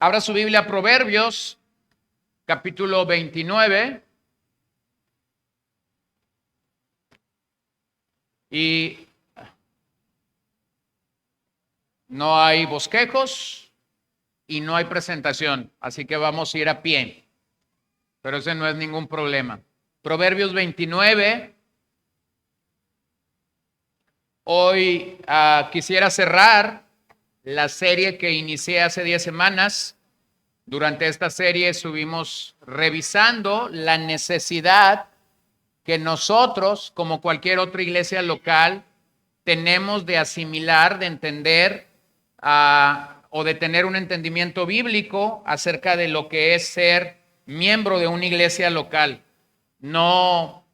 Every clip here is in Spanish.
Abra su Biblia a Proverbios, capítulo 29. Y no hay bosquejos y no hay presentación, así que vamos a ir a pie. Pero ese no es ningún problema. Proverbios 29. Hoy quisiera cerrar la serie que inicié hace 10 semanas. Durante esta serie estuvimos revisando la necesidad que nosotros, como cualquier otra iglesia local, tenemos de asimilar, de entender o de tener un entendimiento bíblico acerca de lo que es ser miembro de una iglesia local. No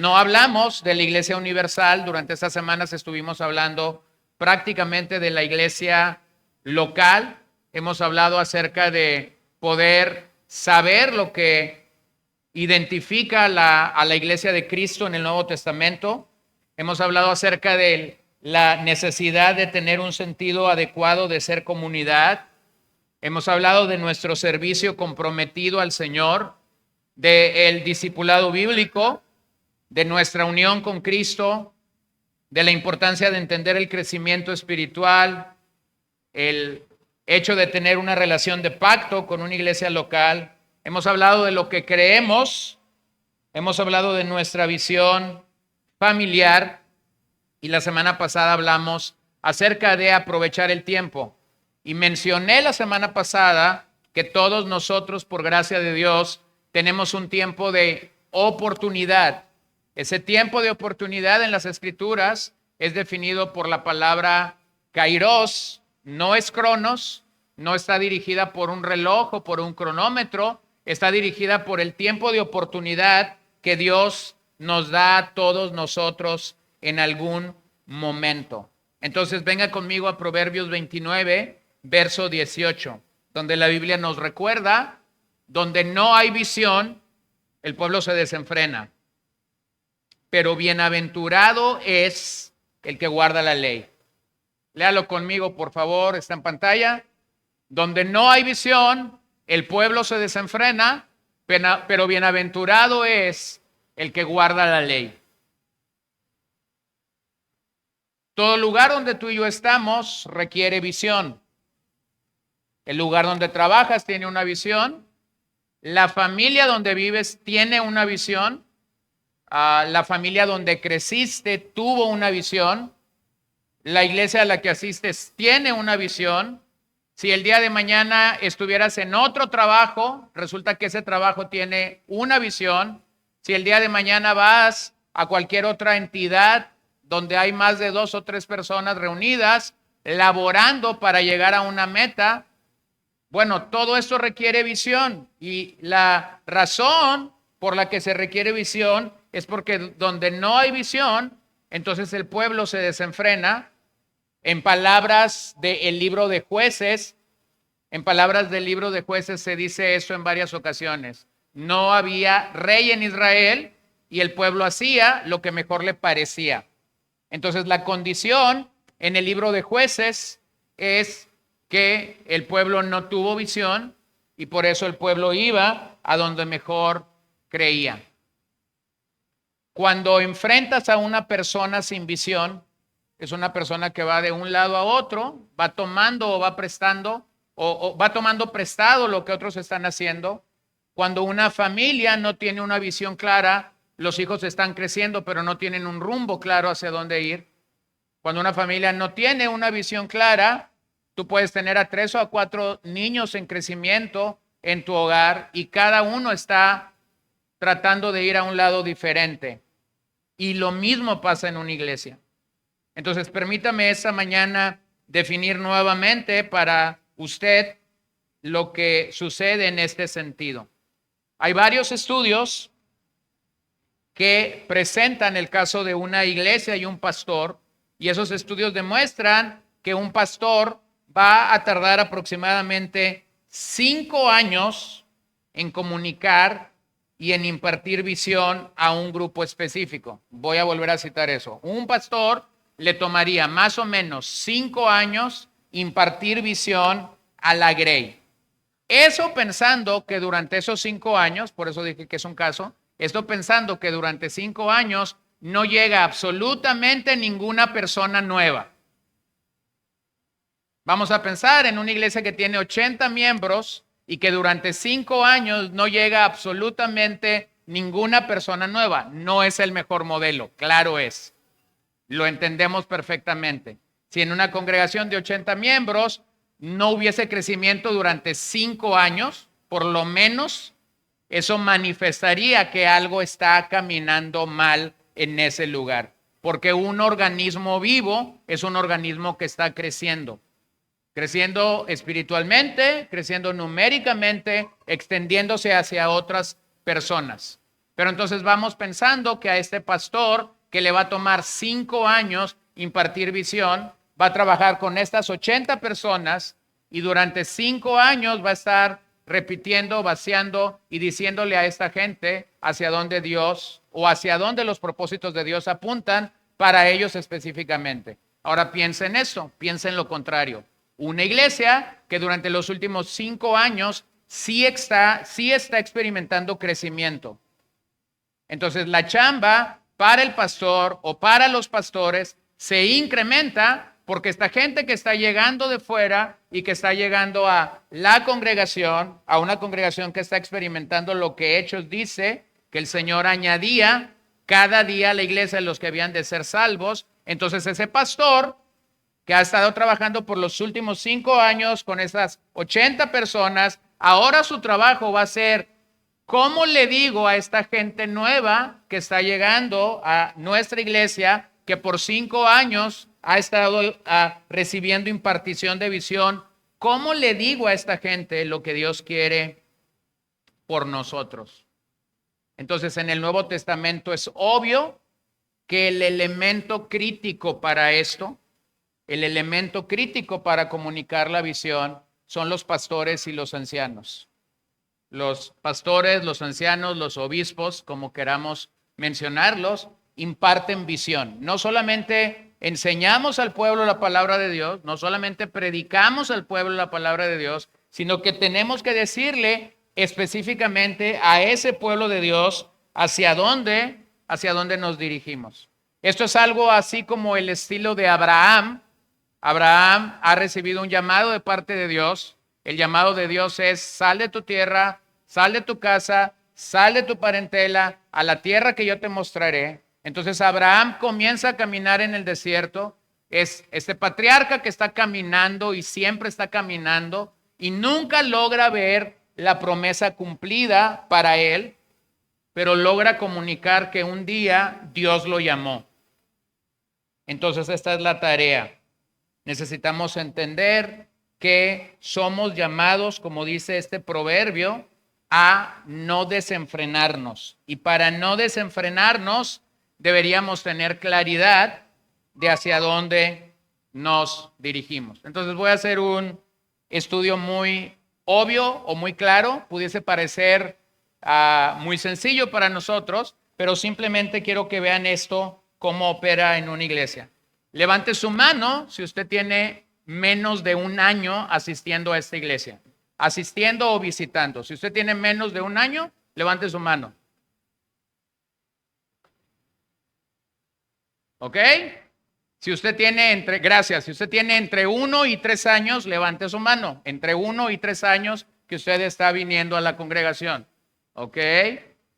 hablamos de la iglesia universal. Durante estas semanas estuvimos hablando prácticamente de la iglesia local. Hemos hablado acerca de poder saber lo que identifica a la iglesia de Cristo en el Nuevo Testamento. Hemos hablado acerca de la necesidad de tener un sentido adecuado de ser comunidad. Hemos hablado de nuestro servicio comprometido al Señor, del discipulado bíblico, de nuestra unión con Cristo, de la importancia de entender el crecimiento espiritual, el hecho de tener una relación de pacto con una iglesia local. Hemos hablado de lo que creemos, hemos hablado de nuestra visión familiar y la semana pasada hablamos acerca de aprovechar el tiempo. Y mencioné la semana pasada que todos nosotros, por gracia de Dios, tenemos un tiempo de oportunidad. Ese tiempo de oportunidad en las Escrituras es definido por la palabra kairos, no es cronos, no está dirigida por un reloj o por un cronómetro, está dirigida por el tiempo de oportunidad que Dios nos da a todos nosotros en algún momento. Entonces venga conmigo a Proverbios 29, verso 18, donde la Biblia nos recuerda, donde no hay visión, el pueblo se desenfrena. Pero bienaventurado es el que guarda la ley. Léalo conmigo, por favor, está en pantalla. Donde no hay visión, el pueblo se desenfrena, pero bienaventurado es el que guarda la ley. Todo lugar donde tú y yo estamos requiere visión. El lugar donde trabajas tiene una visión. La familia donde vives tiene una visión. La familia donde creciste tuvo una visión. La iglesia a la que asistes tiene una visión. Si el día de mañana estuvieras en otro trabajo, resulta que ese trabajo tiene una visión. Si el día de mañana vas a cualquier otra entidad donde hay más de 2 o 3 personas reunidas, laborando para llegar a una meta, bueno, todo esto requiere visión. Y la razón por la que se requiere visión es porque donde no hay visión, entonces el pueblo se desenfrena. En palabras del libro de Jueces, se dice eso en varias ocasiones. No había rey en Israel y el pueblo hacía lo que mejor le parecía. Entonces la condición en el libro de Jueces es que el pueblo no tuvo visión y por eso el pueblo iba a donde mejor creía. Cuando enfrentas a una persona sin visión, es una persona que va de un lado a otro, va tomando o va prestando o va tomando prestado lo que otros están haciendo. Cuando una familia no tiene una visión clara, los hijos están creciendo pero no tienen un rumbo claro hacia dónde ir. Cuando una familia no tiene una visión clara, tú puedes tener a 3 o a 4 niños en crecimiento en tu hogar y cada uno está tratando de ir a un lado diferente. Y lo mismo pasa en una iglesia. Entonces, permítame esta mañana definir nuevamente para usted lo que sucede en este sentido. Hay varios estudios que presentan el caso de una iglesia y un pastor, y esos estudios demuestran que un pastor va a tardar aproximadamente 5 años en comunicar y en impartir visión a un grupo específico. Voy a volver a citar eso. Un pastor le tomaría más o menos 5 años impartir visión a la grey. Eso pensando que durante esos 5 años, por eso dije que es un caso, esto pensando que durante 5 años no llega absolutamente ninguna persona nueva. Vamos a pensar en una iglesia que tiene 80 miembros y que durante 5 años no llega absolutamente ninguna persona nueva. No es el mejor modelo, claro es. Lo entendemos perfectamente. Si en una congregación de 80 miembros no hubiese crecimiento durante 5 años, por lo menos eso manifestaría que algo está caminando mal en ese lugar. Porque un organismo vivo es un organismo que está creciendo. Creciendo espiritualmente, creciendo numéricamente, extendiéndose hacia otras personas. Pero entonces vamos pensando que a este pastor que le va a tomar 5 años impartir visión, va a trabajar con estas 80 personas y durante 5 años va a estar repitiendo, vaciando y diciéndole a esta gente hacia dónde Dios o hacia dónde los propósitos de Dios apuntan para ellos específicamente. Ahora piensa en eso, piensa en lo contrario. Una iglesia que durante los últimos 5 años sí está experimentando crecimiento. Entonces la chamba para el pastor o para los pastores se incrementa porque esta gente que está llegando de fuera y que está llegando a la congregación, a una congregación que está experimentando lo que Hechos dice, que el Señor añadía cada día a la iglesia los que habían de ser salvos. Entonces ese pastor que ha estado trabajando por los últimos 5 años con esas 80 personas, ahora su trabajo va a ser, ¿cómo le digo a esta gente nueva que está llegando a nuestra iglesia, que por 5 años ha estado recibiendo impartición de visión? ¿Cómo le digo a esta gente lo que Dios quiere por nosotros? Entonces, en el Nuevo Testamento es obvio que el elemento crítico para esto, el elemento crítico para comunicar la visión son los pastores y los ancianos. Los pastores, los ancianos, los obispos, como queramos mencionarlos, imparten visión. No solamente enseñamos al pueblo la palabra de Dios, no solamente predicamos al pueblo la palabra de Dios, sino que tenemos que decirle específicamente a ese pueblo de Dios hacia dónde nos dirigimos. Esto es algo así como el estilo de Abraham. Abraham ha recibido un llamado de parte de Dios. El llamado de Dios es: sal de tu tierra, sal de tu casa, sal de tu parentela, a la tierra que yo te mostraré. Entonces Abraham comienza a caminar en el desierto. Es este patriarca que está caminando y siempre está caminando y nunca logra ver la promesa cumplida para él, pero logra comunicar que un día Dios lo llamó. Entonces esta es la tarea. Necesitamos entender que somos llamados, como dice este proverbio, a no desenfrenarnos. Y para no desenfrenarnos, deberíamos tener claridad de hacia dónde nos dirigimos. Entonces voy a hacer un estudio muy obvio o muy claro. Pudiese parecer muy sencillo para nosotros, pero simplemente quiero que vean esto, cómo opera en una iglesia. Levante su mano si usted tiene menos de 1 año asistiendo a esta iglesia, asistiendo o visitando. Si usted tiene menos de 1 año, levante su mano. ¿Ok? Si usted tiene si usted tiene entre 1 y 3 años, levante su mano. Entre 1 y 3 años que usted está viniendo a la congregación. ¿Ok?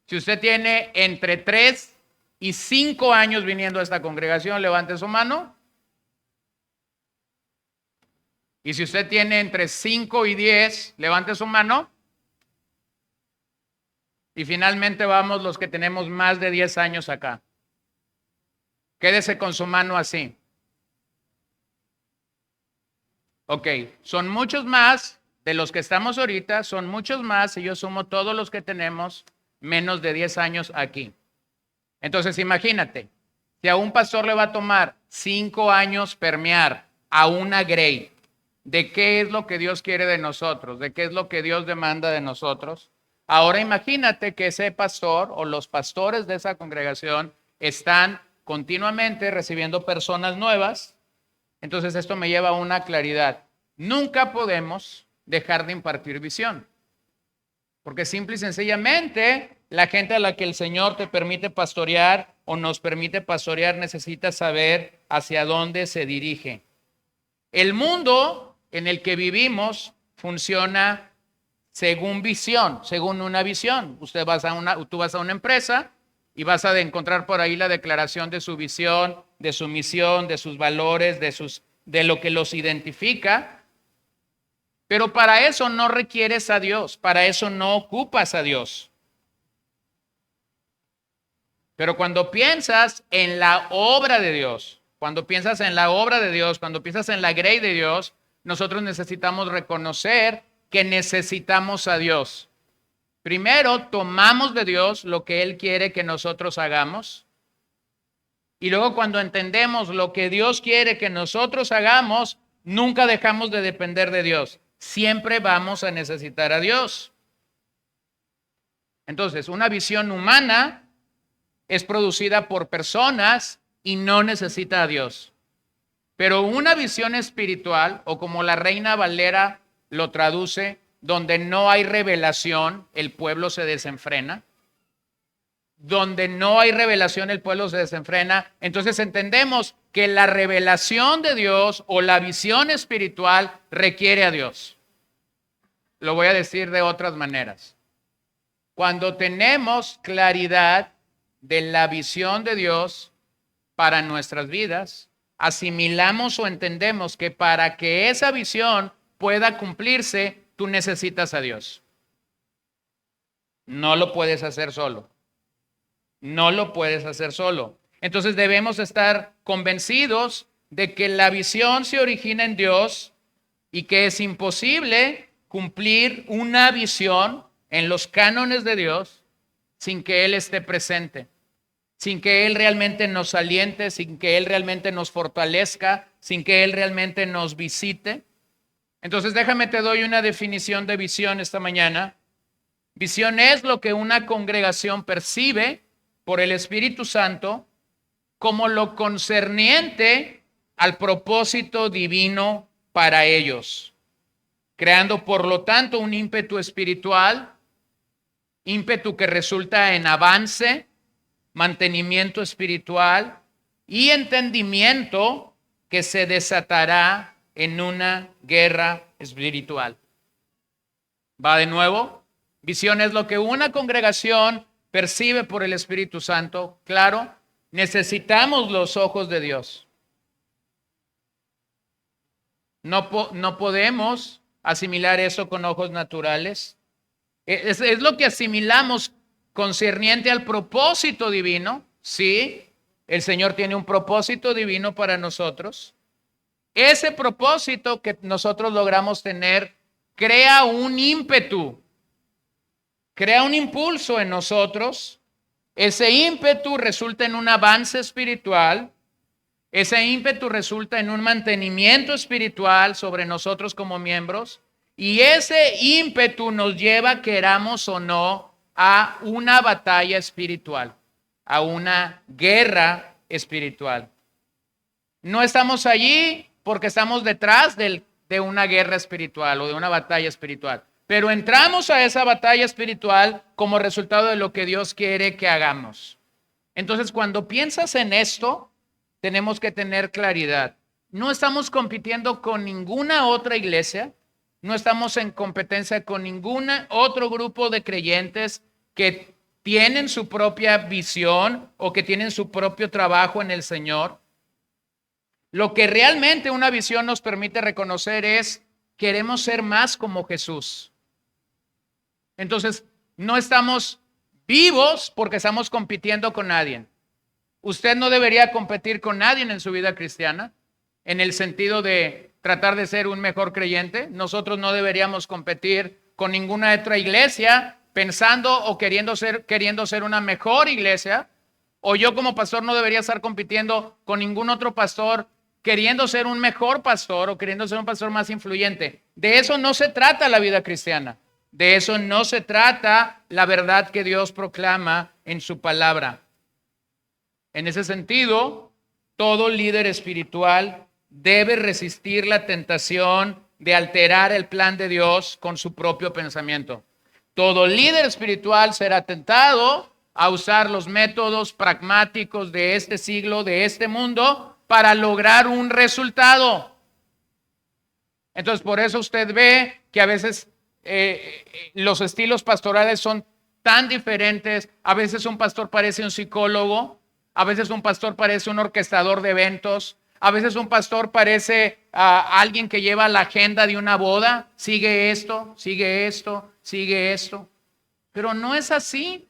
Si usted tiene entre 3 y 5 años viniendo a esta congregación, levante su mano. Y si usted tiene entre 5 y 10, levante su mano. Y finalmente vamos los que tenemos más de 10 años acá. Quédese con su mano así. Ok, son muchos más de los que estamos ahorita, son muchos más, y yo sumo todos los que tenemos menos de 10 años aquí. Entonces imagínate, si a un pastor le va a tomar 5 años permear a una grey, ¿de qué es lo que Dios quiere de nosotros? ¿De qué es lo que Dios demanda de nosotros? Ahora imagínate que ese pastor o los pastores de esa congregación están continuamente recibiendo personas nuevas. Entonces esto me lleva a una claridad. Nunca podemos dejar de impartir visión. Porque simple y sencillamente la gente a la que el Señor te permite pastorear o nos permite pastorear necesita saber hacia dónde se dirige. El mundo en el que vivimos funciona según visión, según una visión. Tú vas a una empresa y vas a encontrar por ahí la declaración de su visión, de su misión, de sus valores, de lo que los identifica. Pero para eso no requieres a Dios, para eso no ocupas a Dios. Pero cuando piensas en la obra de Dios, cuando piensas en la obra de Dios, cuando piensas en la grey de Dios, nosotros necesitamos reconocer que necesitamos a Dios. Primero, tomamos de Dios lo que Él quiere que nosotros hagamos. Y luego cuando entendemos lo que Dios quiere que nosotros hagamos, nunca dejamos de depender de Dios. Siempre vamos a necesitar a Dios. Entonces, una visión humana es producida por personas y no necesita a Dios. Pero una visión espiritual, o como la Reina Valera lo traduce, donde no hay revelación, el pueblo se desenfrena. Donde no hay revelación, el pueblo se desenfrena. Entonces entendemos que la revelación de Dios o la visión espiritual requiere a Dios. Lo voy a decir de otras maneras. Cuando tenemos claridad de la visión de Dios para nuestras vidas, asimilamos o entendemos que para que esa visión pueda cumplirse, tú necesitas a Dios. No lo puedes hacer solo. No lo puedes hacer solo. Entonces debemos estar convencidos de que la visión se origina en Dios y que es imposible cumplir una visión en los cánones de Dios sin que Él esté presente, sin que Él realmente nos aliente, sin que Él realmente nos fortalezca, sin que Él realmente nos visite. Entonces déjame te doy una definición de visión esta mañana. Visión es lo que una congregación percibe por el Espíritu Santo como lo concerniente al propósito divino para ellos, creando por lo tanto un ímpetu espiritual, ímpetu que resulta en avance, mantenimiento espiritual y entendimiento que se desatará en una guerra espiritual. Va de nuevo. Visión es lo que una congregación percibe por el Espíritu Santo. Claro, necesitamos los ojos de Dios. No podemos asimilar eso con ojos naturales. Es lo que asimilamos concerniente al propósito divino. Sí, el Señor tiene un propósito divino para nosotros. Ese propósito que nosotros logramos tener crea un ímpetu, crea un impulso en nosotros. Ese ímpetu resulta en un avance espiritual. Ese ímpetu resulta en un mantenimiento espiritual sobre nosotros como miembros. Y ese ímpetu nos lleva, queramos o no, a una batalla espiritual, a una guerra espiritual. No estamos allí porque estamos detrás de una guerra espiritual o de una batalla espiritual. Pero entramos a esa batalla espiritual como resultado de lo que Dios quiere que hagamos. Entonces, cuando piensas en esto, tenemos que tener claridad. No estamos compitiendo con ninguna otra iglesia, no estamos en competencia con ningún otro grupo de creyentes que tienen su propia visión o que tienen su propio trabajo en el Señor. Lo que realmente una visión nos permite reconocer es, queremos ser más como Jesús. Entonces, no estamos vivos porque estamos compitiendo con nadie. Usted no debería competir con nadie en su vida cristiana, en el sentido de tratar de ser un mejor creyente. Nosotros no deberíamos competir con ninguna otra iglesia pensando o queriendo ser una mejor iglesia. O yo como pastor no debería estar compitiendo con ningún otro pastor queriendo ser un mejor pastor o queriendo ser un pastor más influyente. De eso no se trata la vida cristiana. De eso no se trata la verdad que Dios proclama en su palabra. En ese sentido, todo líder espiritual debe resistir la tentación de alterar el plan de Dios con su propio pensamiento. Todo líder espiritual será tentado a usar los métodos pragmáticos de este siglo, de este mundo, para lograr un resultado. Entonces, por eso usted ve que a veces los estilos pastorales son tan diferentes. A veces un pastor parece un psicólogo, a veces un pastor parece un orquestador de eventos, a veces un pastor parece alguien que lleva la agenda de una boda. Sigue esto, sigue esto, sigue esto. Pero no es así.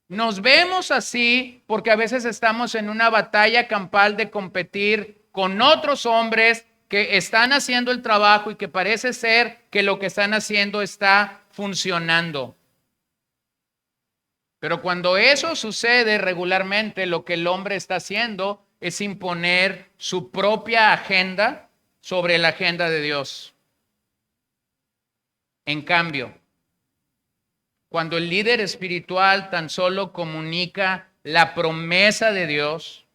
Nos vemos así porque a veces estamos en una batalla campal de competir con otros hombres que están haciendo el trabajo y que parece ser que lo que están haciendo está funcionando. Pero cuando eso sucede regularmente, lo que el hombre está haciendo es imponer su propia agenda sobre la agenda de Dios. En cambio, cuando el líder espiritual tan solo comunica la promesa de Dios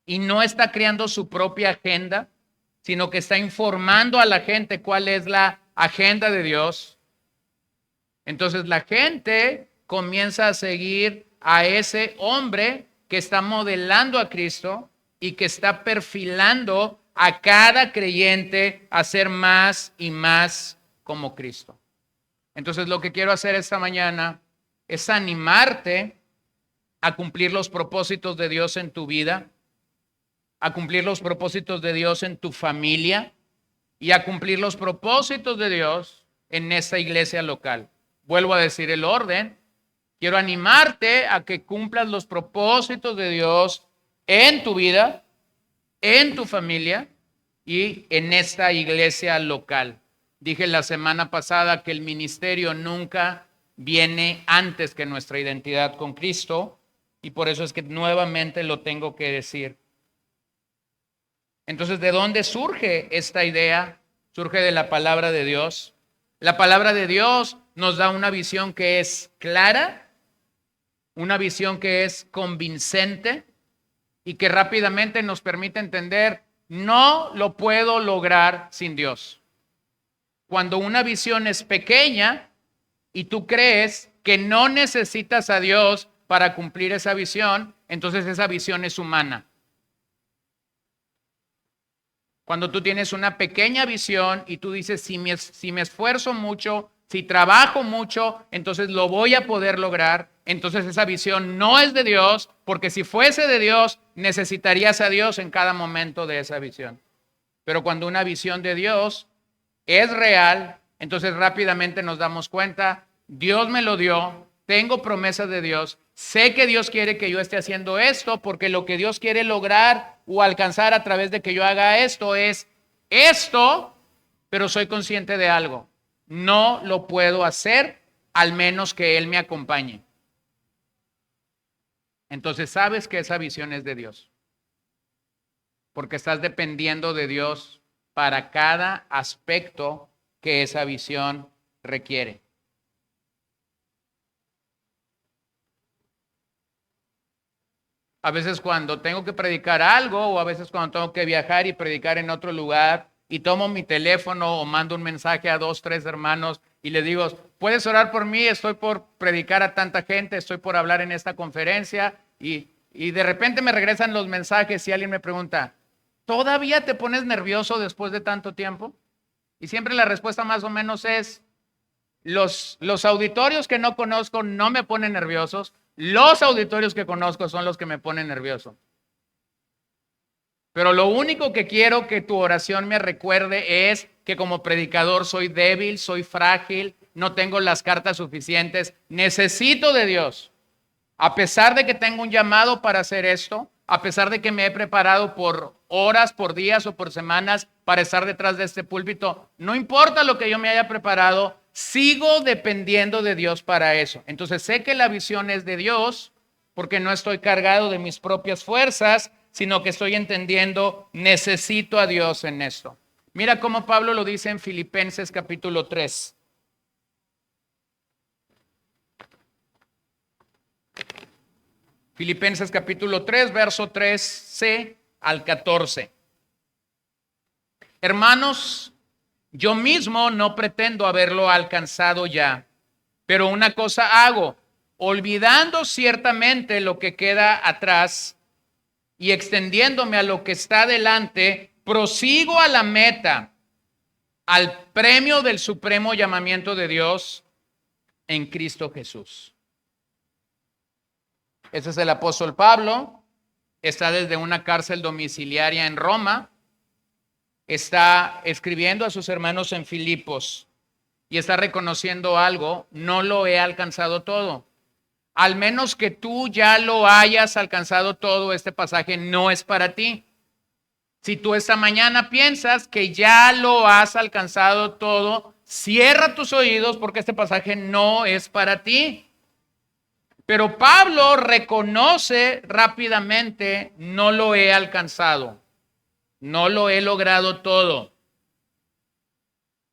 y no está creando su propia agenda, sino que está informando a la gente cuál es la agenda de Dios, entonces la gente comienza a seguir a ese hombre que está modelando a Cristo y que está perfilando a cada creyente a ser más y más como Cristo. Entonces lo que quiero hacer esta mañana es animarte a cumplir los propósitos de Dios en tu vida, a cumplir los propósitos de Dios en tu familia y a cumplir los propósitos de Dios en esta iglesia local. Vuelvo a decir el orden. Quiero animarte a que cumplas los propósitos de Dios en tu vida, en tu familia y en esta iglesia local. Dije la semana pasada que el ministerio nunca viene antes que nuestra identidad con Cristo y por eso es que nuevamente lo tengo que decir. Entonces, ¿de dónde surge esta idea? Surge de la palabra de Dios. La palabra de Dios nos da una visión que es clara, una visión que es convincente y que rápidamente nos permite entender, no lo puedo lograr sin Dios. Cuando una visión es pequeña y tú crees que no necesitas a Dios para cumplir esa visión, entonces esa visión es humana. Cuando tú tienes una pequeña visión y tú dices, si me esfuerzo mucho, si trabajo mucho, entonces lo voy a poder lograr. Entonces esa visión no es de Dios, porque si fuese de Dios, necesitarías a Dios en cada momento de esa visión. Pero cuando una visión de Dios es real, entonces rápidamente nos damos cuenta, Dios me lo dio, tengo promesas de Dios, sé que Dios quiere que yo esté haciendo esto, porque lo que Dios quiere lograr o alcanzar a través de que yo haga esto es esto, pero soy consciente de algo, no lo puedo hacer al menos que Él me acompañe. Entonces sabes que esa visión es de Dios, porque estás dependiendo de Dios para cada aspecto que esa visión requiere. A veces cuando tengo que predicar algo o a veces cuando tengo que viajar y predicar en otro lugar y tomo mi teléfono o mando un mensaje a 2, 3 hermanos y le digo, ¿puedes orar por mí? Estoy por predicar a tanta gente, estoy por hablar en esta conferencia y de repente me regresan los mensajes y alguien me pregunta, ¿todavía te pones nervioso después de tanto tiempo? Y siempre la respuesta más o menos es, los auditorios que no conozco no me ponen nerviosos, los auditorios que conozco son los que me ponen nervioso. Pero lo único que quiero que tu oración me recuerde es que como predicador soy débil, soy frágil, no tengo las cartas suficientes, necesito de Dios. A pesar de que tengo un llamado para hacer esto, a pesar de que me he preparado por horas, por días o por semanas para estar detrás de este púlpito, no importa lo que yo me haya preparado, sigo dependiendo de Dios para eso. Entonces sé que la visión es de Dios porque no estoy cargado de mis propias fuerzas, sino que estoy entendiendo, necesito a Dios en esto. Mira cómo Pablo lo dice en Filipenses capítulo 3. Filipenses capítulo 3, verso 13 al 14. Hermanos, Yo mismo no pretendo haberlo alcanzado ya, pero una cosa hago, olvidando ciertamente lo que queda atrás y extendiéndome a lo que está delante, prosigo a la meta, al premio del supremo llamamiento de Dios en Cristo Jesús. Ese es el apóstol Pablo, está desde una cárcel domiciliaria en Roma, está escribiendo a sus hermanos en Filipos y está reconociendo algo: no lo he alcanzado todo. Al menos que tú ya lo hayas alcanzado todo, este pasaje no es para ti. Si tú esta mañana piensas que ya lo has alcanzado todo, cierra tus oídos porque este pasaje no es para ti. Pero Pablo reconoce rápidamente: no lo he alcanzado, no lo he logrado todo.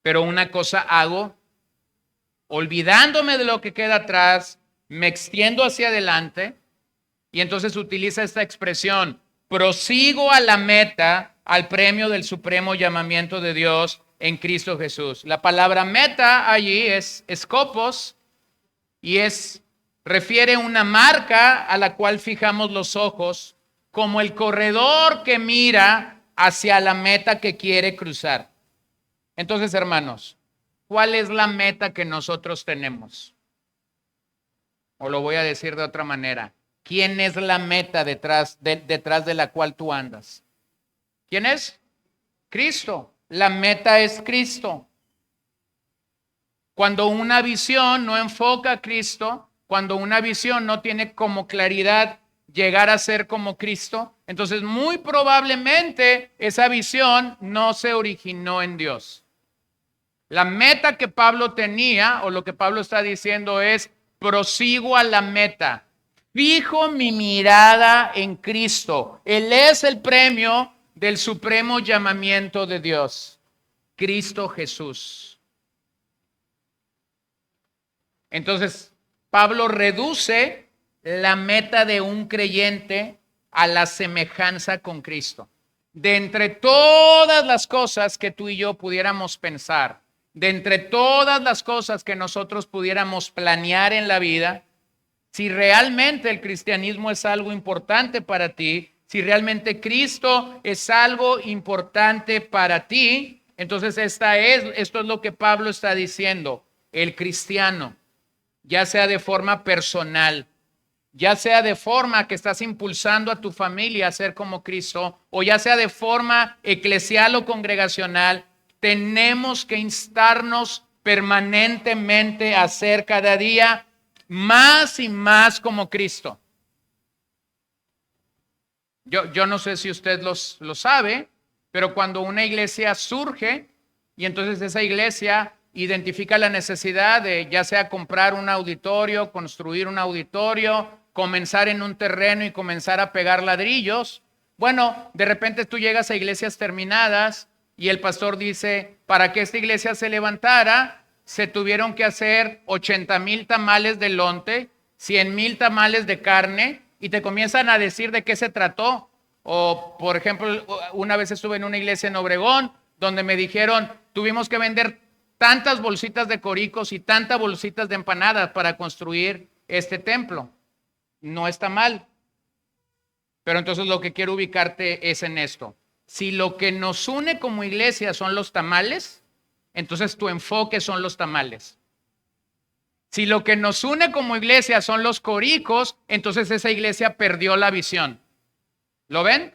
Pero una cosa hago, olvidándome de lo que queda atrás, me extiendo hacia adelante, y entonces utiliza esta expresión: prosigo a la meta, al premio del supremo llamamiento de Dios en Cristo Jesús. La palabra meta allí es skopos y refiere una marca a la cual fijamos los ojos, como el corredor que mira hacia la meta que quiere cruzar. Entonces, hermanos, ¿cuál es la meta que nosotros tenemos? O lo voy a decir de otra manera: ¿quién es la meta detrás de la cual tú andas? ¿Quién es? Cristo. La meta es Cristo. Cuando una visión no enfoca a Cristo, cuando una visión no tiene como claridad llegar a ser como Cristo, entonces muy probablemente esa visión no se originó en Dios. La meta que Pablo tenía, o lo que Pablo está diciendo es: prosigo a la meta, fijo mi mirada en Cristo. Él es el premio del supremo llamamiento de Dios, Cristo Jesús. Entonces, Pablo reduce la meta de un creyente a la semejanza con Cristo. De entre todas las cosas que tú y yo pudiéramos pensar, de entre todas las cosas que nosotros pudiéramos planear en la vida, si realmente el cristianismo es algo importante para ti, si realmente Cristo es algo importante para ti, entonces esto es lo que Pablo está diciendo. El cristiano, ya sea de forma personal, ya sea de forma que estás impulsando a tu familia a ser como Cristo, o ya sea de forma eclesial o congregacional, tenemos que instarnos permanentemente a ser cada día más y más como Cristo. Yo no sé si usted lo sabe, pero cuando una iglesia surge y entonces esa iglesia identifica la necesidad de ya sea comprar un auditorio, construir un auditorio, comenzar en un terreno y comenzar a pegar ladrillos, bueno, de repente tú llegas a iglesias terminadas y el pastor dice: para que esta iglesia se levantara, se tuvieron que hacer 80,000 tamales de lonte, 100,000 tamales de carne, y te comienzan a decir de qué se trató. O, por ejemplo, una vez estuve en una iglesia en Obregón, donde me dijeron: tuvimos que vender tantas bolsitas de coricos y tantas bolsitas de empanadas para construir este templo. No está mal. Pero entonces lo que quiero ubicarte es en esto. Si lo que nos une como iglesia son los tamales, entonces tu enfoque son los tamales. Si lo que nos une como iglesia son los coricos, entonces esa iglesia perdió la visión. ¿Lo ven?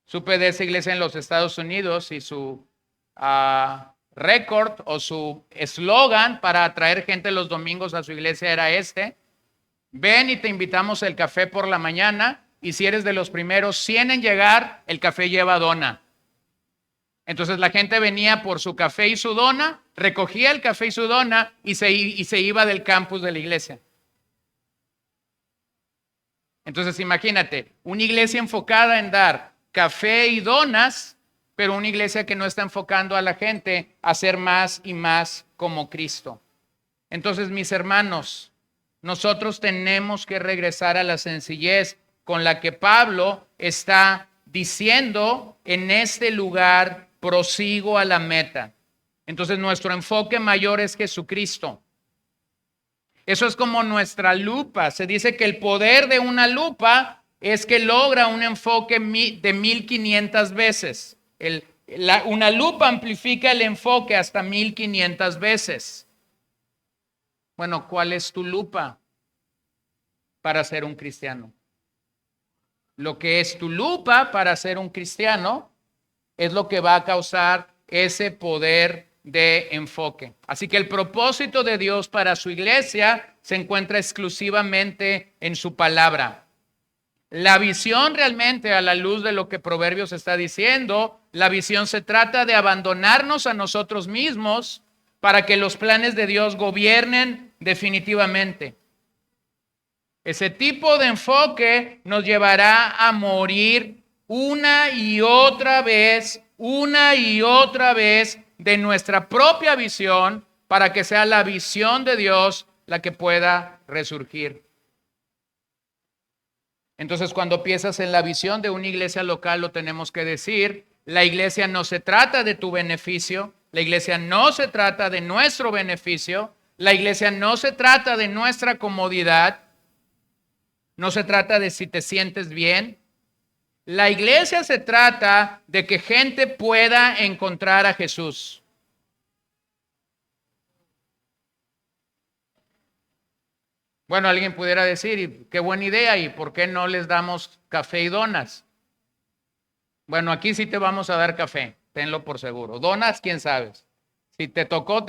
Supe de esa iglesia en los Estados Unidos y su récord o su eslogan para atraer gente los domingos a su iglesia era este: ven y te invitamos el café por la mañana, y si eres de los primeros 100 en llegar, el café lleva dona. Entonces la gente venía por su café y su dona, recogía el café y su dona y se iba del campus de la iglesia. Entonces imagínate, una iglesia enfocada en dar café y donas, pero una iglesia que no está enfocando a la gente a ser más y más como Cristo. Entonces, mis hermanos, nosotros tenemos que regresar a la sencillez con la que Pablo está diciendo: en este lugar prosigo a la meta. Entonces nuestro enfoque mayor es Jesucristo. Eso es como nuestra lupa. Se dice que el poder de una lupa es que logra un enfoque de 1500 veces. Una lupa amplifica el enfoque hasta 1500 veces. Bueno, ¿cuál es tu lupa para ser un cristiano? Lo que es tu lupa para ser un cristiano es lo que va a causar ese poder de enfoque. Así que el propósito de Dios para su iglesia se encuentra exclusivamente en su palabra. La visión realmente, a la luz de lo que Proverbios está diciendo, la visión se trata de abandonarnos a nosotros mismos para que los planes de Dios gobiernen definitivamente. Ese tipo de enfoque nos llevará a morir una y otra vez de nuestra propia visión para que sea la visión de Dios la que pueda resurgir. Entonces, cuando piensas en la visión de una iglesia local, lo tenemos que decir: la iglesia no se trata de tu beneficio, la iglesia no se trata de nuestro beneficio, la iglesia no se trata de nuestra comodidad, no se trata de si te sientes bien. La iglesia se trata de que gente pueda encontrar a Jesús. Bueno, alguien pudiera decir: qué buena idea, ¿y por qué no les damos café y donas? Bueno, aquí sí te vamos a dar café, tenlo por seguro. Donas, quién sabe. Si te tocó,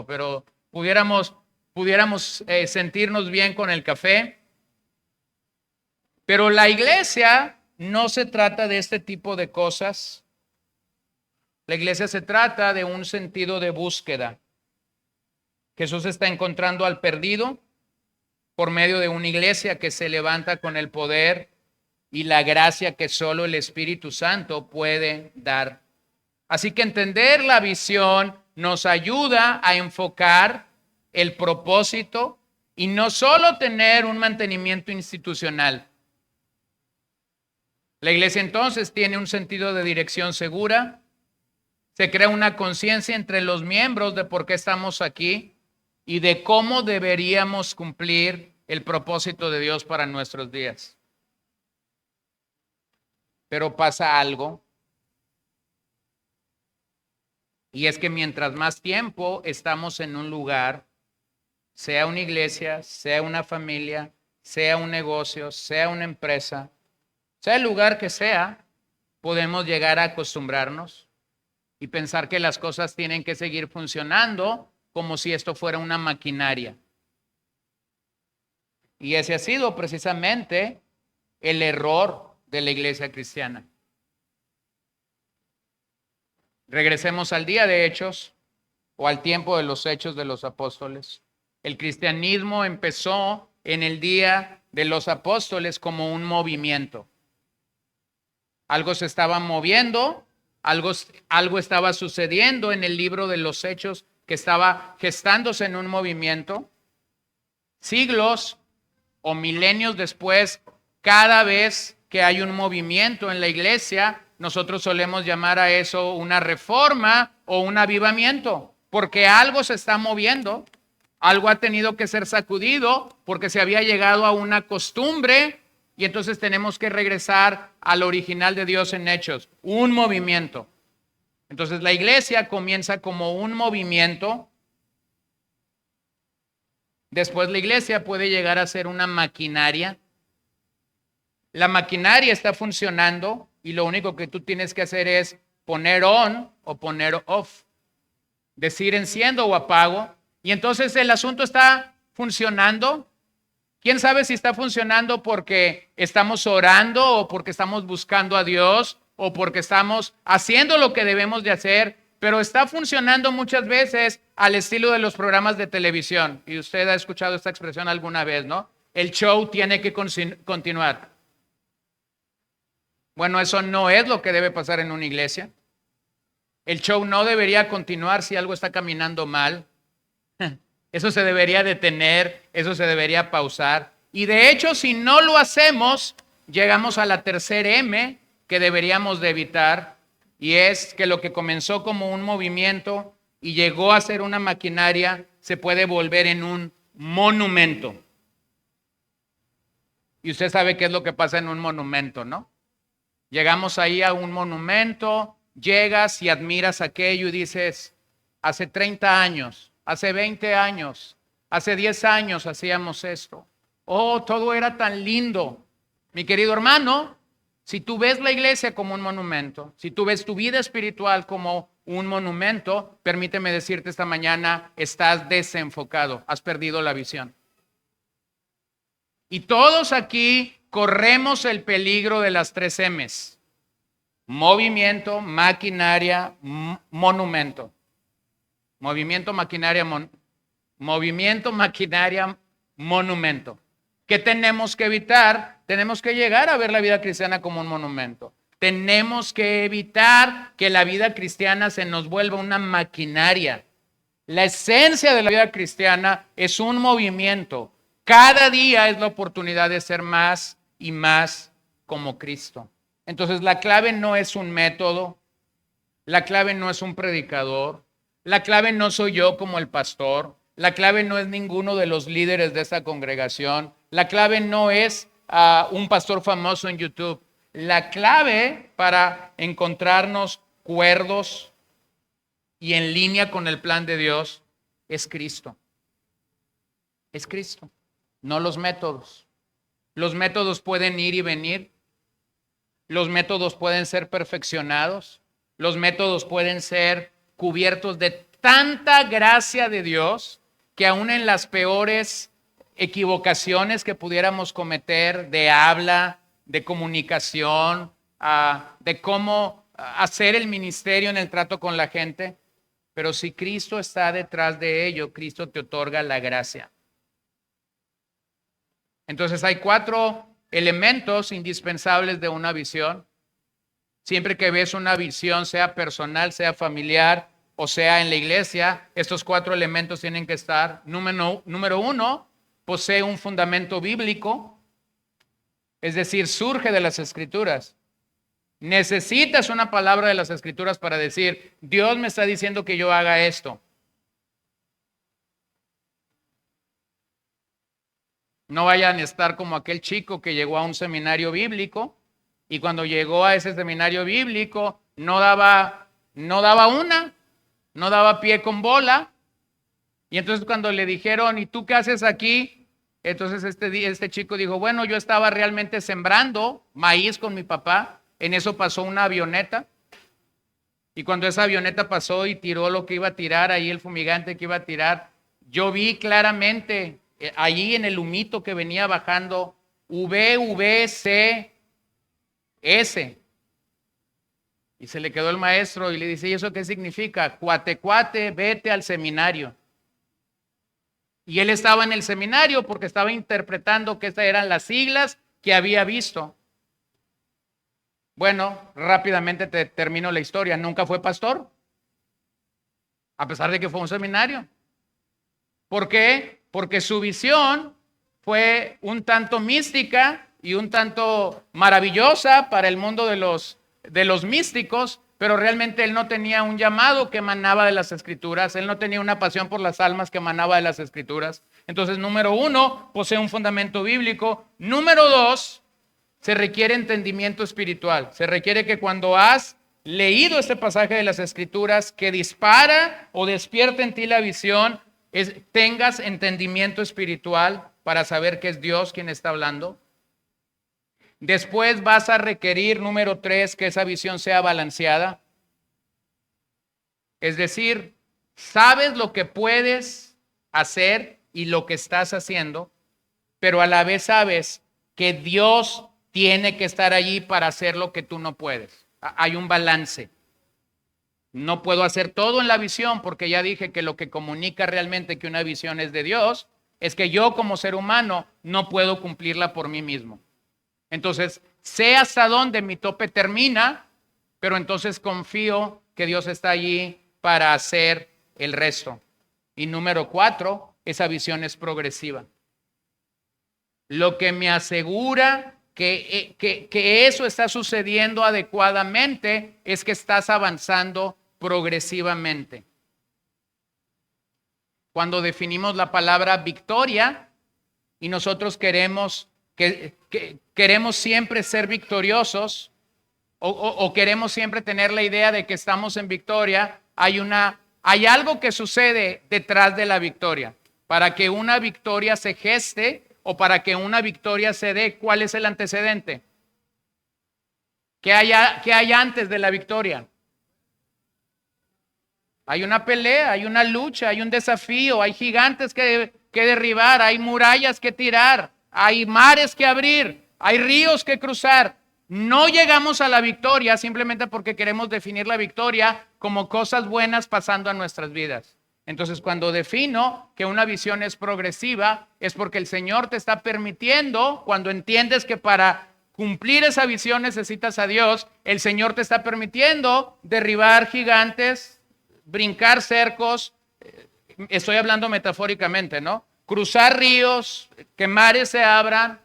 pero pudiéramos sentirnos bien con el café. Pero la iglesia no se trata de este tipo de cosas. La iglesia se trata de un sentido de búsqueda. Jesús está encontrando al perdido por medio de una iglesia que se levanta con el poder y la gracia que solo el Espíritu Santo puede dar. Así que entender la visión nos ayuda a enfocar el propósito y no solo tener un mantenimiento institucional. La iglesia entonces tiene un sentido de dirección segura, se crea una conciencia entre los miembros de por qué estamos aquí y de cómo deberíamos cumplir el propósito de Dios para nuestros días. Pero pasa algo, y es que mientras más tiempo estamos en un lugar, sea una iglesia, sea una familia, sea un negocio, sea una empresa, sea el lugar que sea, podemos llegar a acostumbrarnos y pensar que las cosas tienen que seguir funcionando como si esto fuera una maquinaria. Y ese ha sido precisamente el error de la iglesia cristiana. Regresemos al día de Hechos o al tiempo de los Hechos de los Apóstoles. El cristianismo empezó en el día de los apóstoles como un movimiento. Algo se estaba moviendo, algo estaba sucediendo en el libro de los Hechos que estaba gestándose en un movimiento. Siglos o milenios después, cada vez que hay un movimiento en la iglesia, nosotros solemos llamar a eso una reforma o un avivamiento, porque algo se está moviendo, algo ha tenido que ser sacudido, porque se había llegado a una costumbre. Y entonces tenemos que regresar al original de Dios en Hechos, un movimiento. Entonces la iglesia comienza como un movimiento. Después la iglesia puede llegar a ser una maquinaria. La maquinaria está funcionando y lo único que tú tienes que hacer es poner on o poner off. Decir enciendo o apago. Y entonces el asunto está funcionando. ¿Quién sabe si está funcionando porque estamos orando o porque estamos buscando a Dios o porque estamos haciendo lo que debemos de hacer? Pero está funcionando muchas veces al estilo de los programas de televisión. Y usted ha escuchado esta expresión alguna vez, ¿no? El show tiene que continuar. Bueno, eso no es lo que debe pasar en una iglesia. El show no debería continuar si algo está caminando mal. Eso se debería detener, eso se debería pausar. Y de hecho, si no lo hacemos, llegamos a la tercera M que deberíamos de evitar, y es que lo que comenzó como un movimiento y llegó a ser una maquinaria se puede volver en un monumento. Y usted sabe qué es lo que pasa en un monumento, ¿no? Llegamos ahí a un monumento, llegas y admiras aquello y dices, hace 30 años, hace 20 años, hace 10 años hacíamos esto. Oh, todo era tan lindo. Mi querido hermano, si tú ves la iglesia como un monumento, si tú ves tu vida espiritual como un monumento, permíteme decirte esta mañana, estás desenfocado, has perdido la visión. Y todos aquí corremos el peligro de las 3 M's. Movimiento, maquinaria, monumento. Movimiento, maquinaria, monumento. ¿Qué tenemos que evitar? Tenemos que llegar a ver la vida cristiana como un monumento. Tenemos que evitar que la vida cristiana se nos vuelva una maquinaria. La esencia de la vida cristiana es un movimiento. Cada día es la oportunidad de ser más y más como Cristo. Entonces la clave no es un método, la clave no es un predicador, la clave no soy yo como el pastor, la clave no es ninguno de los líderes de esta congregación, la clave no es un pastor famoso en YouTube. La clave para encontrarnos cuerdos y en línea con el plan de Dios es Cristo. Es Cristo, no los métodos. Los métodos pueden ir y venir. Los métodos pueden ser perfeccionados. Los métodos pueden ser cubiertos de tanta gracia de Dios que aún en las peores equivocaciones que pudiéramos cometer de habla, de comunicación, de cómo hacer el ministerio en el trato con la gente, pero si Cristo está detrás de ello, Cristo te otorga la gracia. Entonces hay 4 elementos indispensables de una visión. Siempre que ves una visión, sea personal, sea familiar o sea en la iglesia, estos 4 elementos tienen que estar. Número 1, posee un fundamento bíblico, es decir, surge de las Escrituras. Necesitas una palabra de las Escrituras para decir, Dios me está diciendo que yo haga esto. No vayan a estar como aquel chico que llegó a un seminario bíblico y cuando llegó a ese seminario bíblico no daba pie con bola. Y entonces cuando le dijeron, ¿y tú qué haces aquí? Entonces este chico dijo, bueno, yo estaba realmente sembrando maíz con mi papá. En eso pasó una avioneta. Y cuando esa avioneta pasó y tiró lo que iba a tirar, ahí el fumigante que iba a tirar, yo vi claramente allí en el humito que venía bajando VVCS. Y se le quedó el maestro y le dice, ¿y eso qué significa? Cuate, vete al seminario. Y él estaba en el seminario porque estaba interpretando que estas eran las siglas que había visto. Bueno, rápidamente te termino la historia. Nunca fue pastor, a pesar de que fue un seminario. ¿Por qué? Porque su visión fue un tanto mística y un tanto maravillosa para el mundo de los místicos, pero realmente él no tenía un llamado que emanaba de las Escrituras, él no tenía una pasión por las almas que emanaba de las Escrituras. Entonces, número 1, posee un fundamento bíblico. Número 2, se requiere entendimiento espiritual. Se requiere que cuando has leído este pasaje de las Escrituras que dispara o despierta en ti la visión, tengas entendimiento espiritual para saber que es Dios quien está hablando. Después vas a requerir, número 3, que esa visión sea balanceada. Es decir, sabes lo que puedes hacer y lo que estás haciendo, pero a la vez sabes que Dios tiene que estar allí para hacer lo que tú no puedes. Hay un balance. No puedo hacer todo en la visión porque ya dije que lo que comunica realmente que una visión es de Dios es que yo como ser humano no puedo cumplirla por mí mismo. Entonces, sé hasta dónde mi tope termina, pero entonces confío que Dios está allí para hacer el resto. Y número 4, esa visión es progresiva. Lo que me asegura que eso está sucediendo adecuadamente, es que estás avanzando progresivamente. Cuando definimos la palabra victoria y nosotros queremos siempre ser victoriosos o queremos siempre tener la idea de que estamos en victoria, hay algo que sucede detrás de la victoria. Para que una victoria se geste o para que una victoria se dé, ¿cuál es el antecedente? ¿Qué hay antes de la victoria? Hay una pelea, hay una lucha, hay un desafío, hay gigantes que derribar, hay murallas que tirar, hay mares que abrir, hay ríos que cruzar. No llegamos a la victoria simplemente porque queremos definir la victoria como cosas buenas pasando a nuestras vidas. Entonces, cuando defino que una visión es progresiva, es porque el Señor te está permitiendo, cuando entiendes que para cumplir esa visión necesitas a Dios, el Señor te está permitiendo derribar gigantes, brincar cercos, estoy hablando metafóricamente, ¿no? Cruzar ríos, que mares se abran,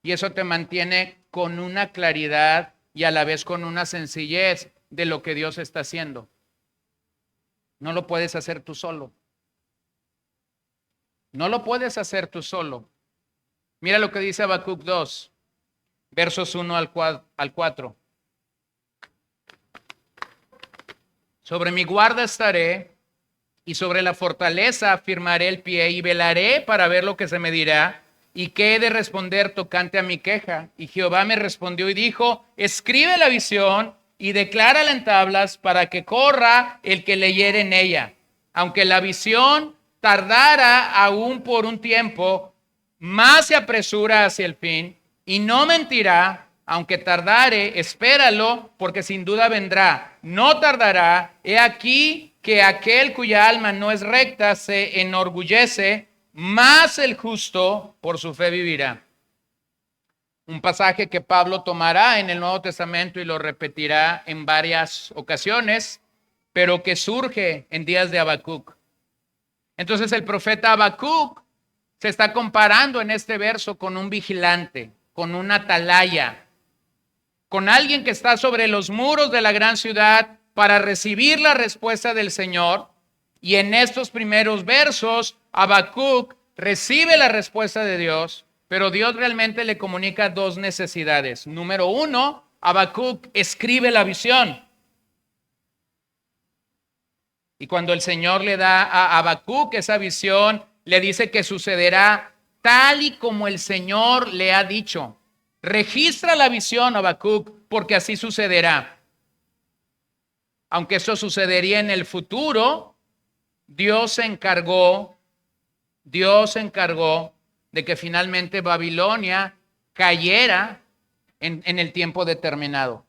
y eso te mantiene con una claridad y a la vez con una sencillez de lo que Dios está haciendo. No lo puedes hacer tú solo. No lo puedes hacer tú solo. Mira lo que dice Habacuc 2, versos 1 al 4. Sobre mi guarda estaré y sobre la fortaleza afirmaré el pie y velaré para ver lo que se me dirá y qué he de responder tocante a mi queja. Y Jehová me respondió y dijo, escribe la visión y declárala en tablas para que corra el que leyere en ella. Aunque la visión tardara aún por un tiempo, más se apresura hacia el fin y no mentirá. Aunque tardare, espéralo, porque sin duda vendrá. No tardará. He aquí que aquel cuya alma no es recta se enorgullece, mas el justo por su fe vivirá. Un pasaje que Pablo tomará en el Nuevo Testamento y lo repetirá en varias ocasiones, pero que surge en días de Habacuc. Entonces el profeta Habacuc se está comparando en este verso con un vigilante, con una atalaya, con alguien que está sobre los muros de la gran ciudad para recibir la respuesta del Señor. Y en estos primeros versos, Habacuc recibe la respuesta de Dios, pero Dios realmente le comunica dos necesidades. Número uno, Habacuc escribe la visión. Y cuando el Señor le da a Habacuc esa visión, le dice que sucederá tal y como el Señor le ha dicho. Registra la visión, Habacuc, porque así sucederá. Aunque eso sucedería en el futuro, Dios se encargó de que finalmente Babilonia cayera en el tiempo determinado.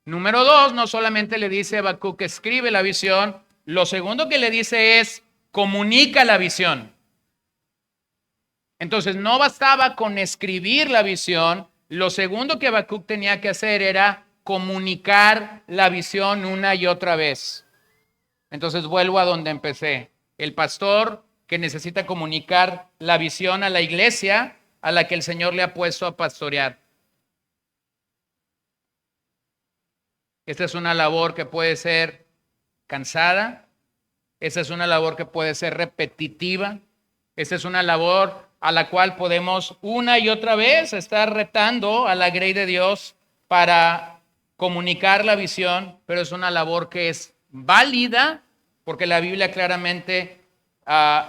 Número dos, no solamente le dice a Habacuc que escribe la visión, lo segundo que le dice es comunica la visión. Entonces no bastaba con escribir la visión, lo segundo que Habacuc tenía que hacer era comunicar la visión una y otra vez. Entonces vuelvo a donde empecé. El pastor que necesita comunicar la visión a la iglesia a la que el Señor le ha puesto a pastorear. Esta es una labor que puede ser cansada, esta es una labor que puede ser repetitiva, esta es una labor a la cual podemos una y otra vez estar retando a la grey de Dios para comunicar la visión, pero es una labor que es válida porque la Biblia claramente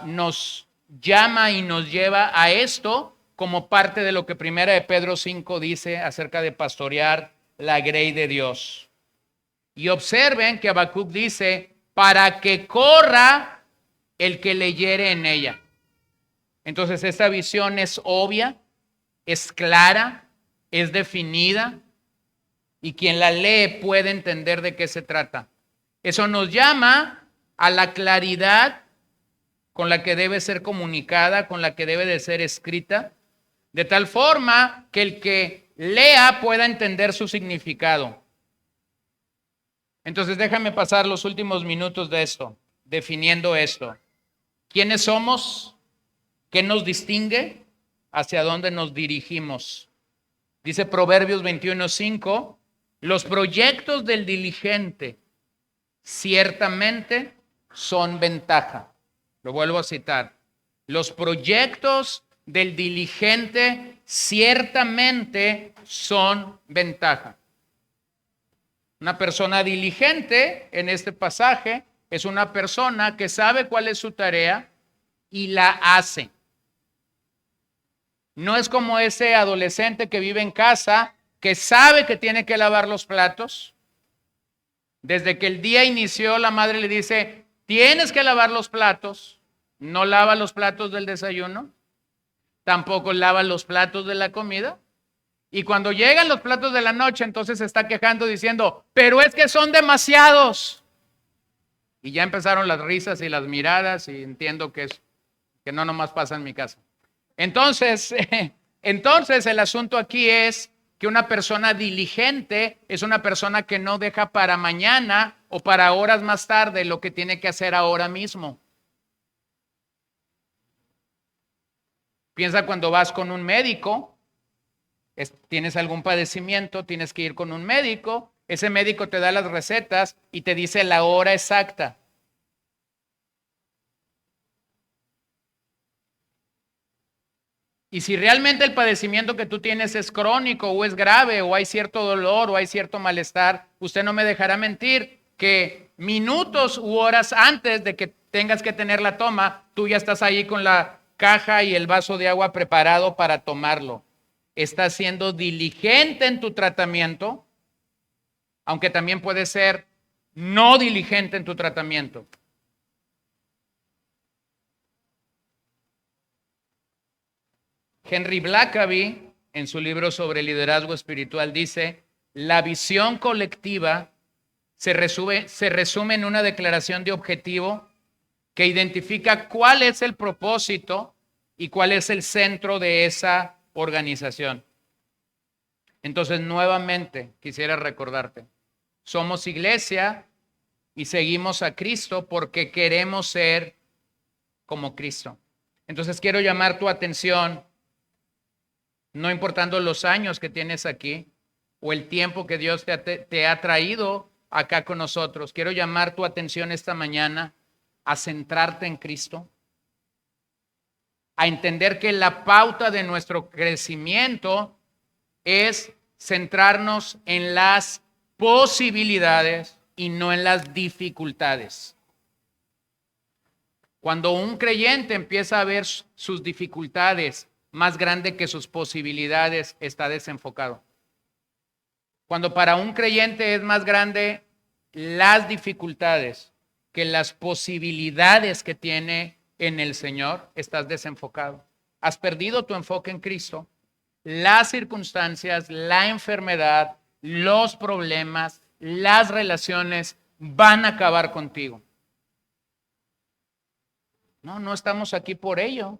nos llama y nos lleva a esto como parte de lo que primera de Pedro 5 dice acerca de pastorear la grey de Dios. Y observen que Habacuc dice, para que corra el que leyere en ella. Entonces esta visión es obvia, es clara, es definida, y quien la lee puede entender de qué se trata. Eso nos llama a la claridad con la que debe ser comunicada, con la que debe de ser escrita, de tal forma que el que lea pueda entender su significado. Entonces déjame pasar los últimos minutos de esto, definiendo esto. ¿Quiénes somos? ¿Qué nos distingue? hacia dónde nos dirigimos. Dice Proverbios 21:5, los proyectos del diligente ciertamente son ventaja. Lo vuelvo a citar. Los proyectos del diligente ciertamente son ventaja. Una persona diligente en este pasaje es una persona que sabe cuál es su tarea y la hace. No es como ese adolescente que vive en casa, que sabe que tiene que lavar los platos. Desde que el día inició, la madre le dice, tienes que lavar los platos. No lava los platos del desayuno, tampoco lava los platos de la comida. Y cuando llegan los platos de la noche, entonces se está quejando diciendo, pero es que son demasiados. Y ya empezaron las risas y las miradas y entiendo que no nomás pasa en mi casa. Entonces el asunto aquí es que una persona diligente es una persona que no deja para mañana o para horas más tarde lo que tiene que hacer ahora mismo. Piensa cuando vas con un médico, tienes algún padecimiento, tienes que ir con un médico, ese médico te da las recetas y te dice la hora exacta. Y si realmente el padecimiento que tú tienes es crónico o es grave o hay cierto dolor o hay cierto malestar, usted no me dejará mentir que minutos u horas antes de que tengas que tener la toma, tú ya estás ahí con la caja y el vaso de agua preparado para tomarlo. Estás siendo diligente en tu tratamiento, aunque también puede ser no diligente en tu tratamiento. Henry Blackaby, en su libro sobre liderazgo espiritual, dice, la visión colectiva se resume en una declaración de objetivo que identifica cuál es el propósito y cuál es el centro de esa organización. Entonces, nuevamente, quisiera recordarte, somos iglesia y seguimos a Cristo porque queremos ser como Cristo. Entonces, quiero llamar tu atención, no importando los años que tienes aquí o el tiempo que Dios te ha traído acá con nosotros. Quiero llamar tu atención esta mañana a centrarte en Cristo, a entender que la pauta de nuestro crecimiento es centrarnos en las posibilidades y no en las dificultades. Cuando un creyente empieza a ver sus dificultades más grande que sus posibilidades, está desenfocado. Cuando para un creyente es más grande las dificultades que las posibilidades que tiene en el Señor, estás desenfocado. Has perdido tu enfoque en Cristo. Las circunstancias, la enfermedad, los problemas, las relaciones van a acabar contigo. No estamos aquí por ello.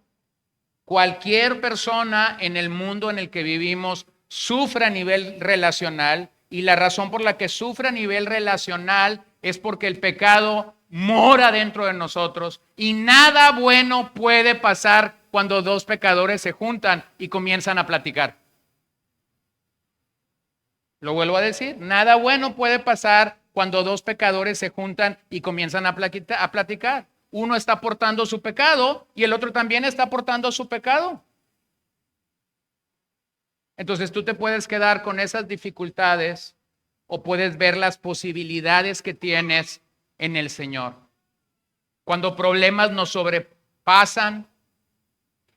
Cualquier persona en el mundo en el que vivimos sufre a nivel relacional y la razón por la que sufre a nivel relacional es porque el pecado mora dentro de nosotros y nada bueno puede pasar cuando dos pecadores se juntan y comienzan a platicar. Lo vuelvo a decir, nada bueno puede pasar cuando dos pecadores se juntan y comienzan a platicar. Uno está portando su pecado y el otro también está portando su pecado. Entonces tú te puedes quedar con esas dificultades o puedes ver las posibilidades que tienes en el Señor. Cuando problemas nos sobrepasan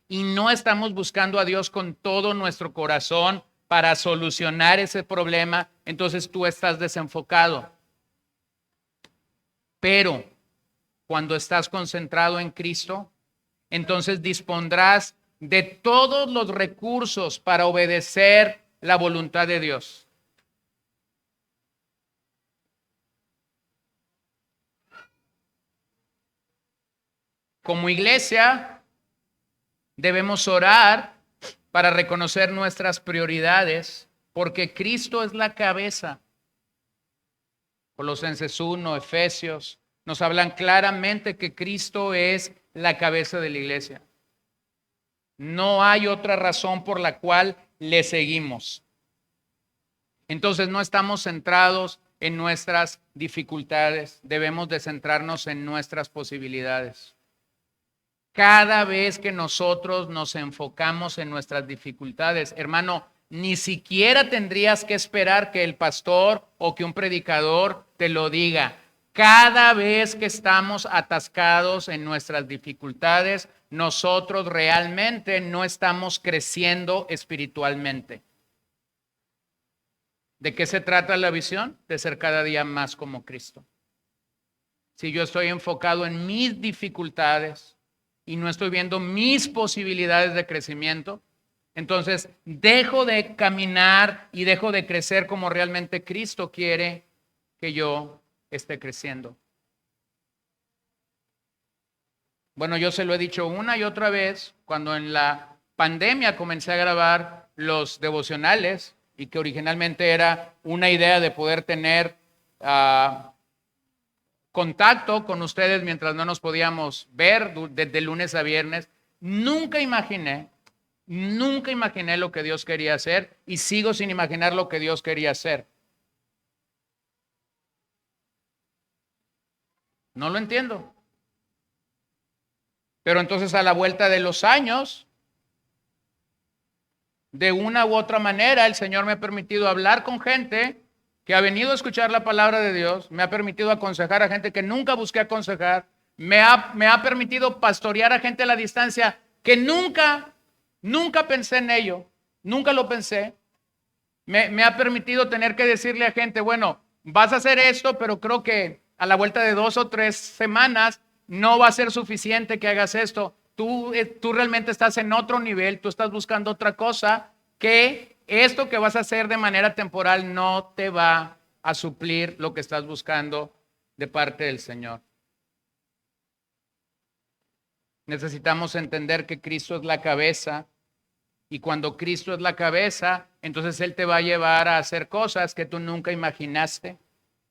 y no estamos buscando a Dios con todo nuestro corazón para solucionar ese problema, entonces tú estás desenfocado. Pero cuando estás concentrado en Cristo, entonces dispondrás de todos los recursos para obedecer la voluntad de Dios. Como iglesia, debemos orar para reconocer nuestras prioridades, porque Cristo es la cabeza. Colosenses 1, Efesios, nos hablan claramente que Cristo es la cabeza de la iglesia. No hay otra razón por la cual le seguimos. Entonces no estamos centrados en nuestras dificultades, debemos de centrarnos en nuestras posibilidades. Cada vez que nosotros nos enfocamos en nuestras dificultades, hermano, ni siquiera tendrías que esperar que el pastor o que un predicador te lo diga. Cada vez que estamos atascados en nuestras dificultades, nosotros realmente no estamos creciendo espiritualmente. ¿De qué se trata la visión? De ser cada día más como Cristo. Si yo estoy enfocado en mis dificultades y no estoy viendo mis posibilidades de crecimiento, entonces dejo de caminar y dejo de crecer como realmente Cristo quiere que yo esté creciendo. Bueno, yo se lo he dicho una y otra vez, cuando en la pandemia comencé a grabar los devocionales y que originalmente era una idea de poder tener contacto con ustedes mientras no nos podíamos ver desde lunes a viernes. Nunca imaginé lo que Dios quería hacer y sigo sin imaginar lo que Dios quería hacer. No lo entiendo. Pero entonces a la vuelta de los años, de una u otra manera, el Señor me ha permitido hablar con gente que ha venido a escuchar la palabra de Dios, me ha permitido aconsejar a gente que nunca busqué aconsejar, me ha permitido pastorear a gente a la distancia que nunca pensé en ello, nunca lo pensé. Me ha permitido tener que decirle a gente, bueno, vas a hacer esto, pero creo que a la vuelta de 2 o 3 semanas no va a ser suficiente que hagas esto. Tú realmente estás en otro nivel, tú estás buscando otra cosa, que esto que vas a hacer de manera temporal no te va a suplir lo que estás buscando de parte del Señor. Necesitamos entender que Cristo es la cabeza, y cuando Cristo es la cabeza, entonces Él te va a llevar a hacer cosas que tú nunca imaginaste.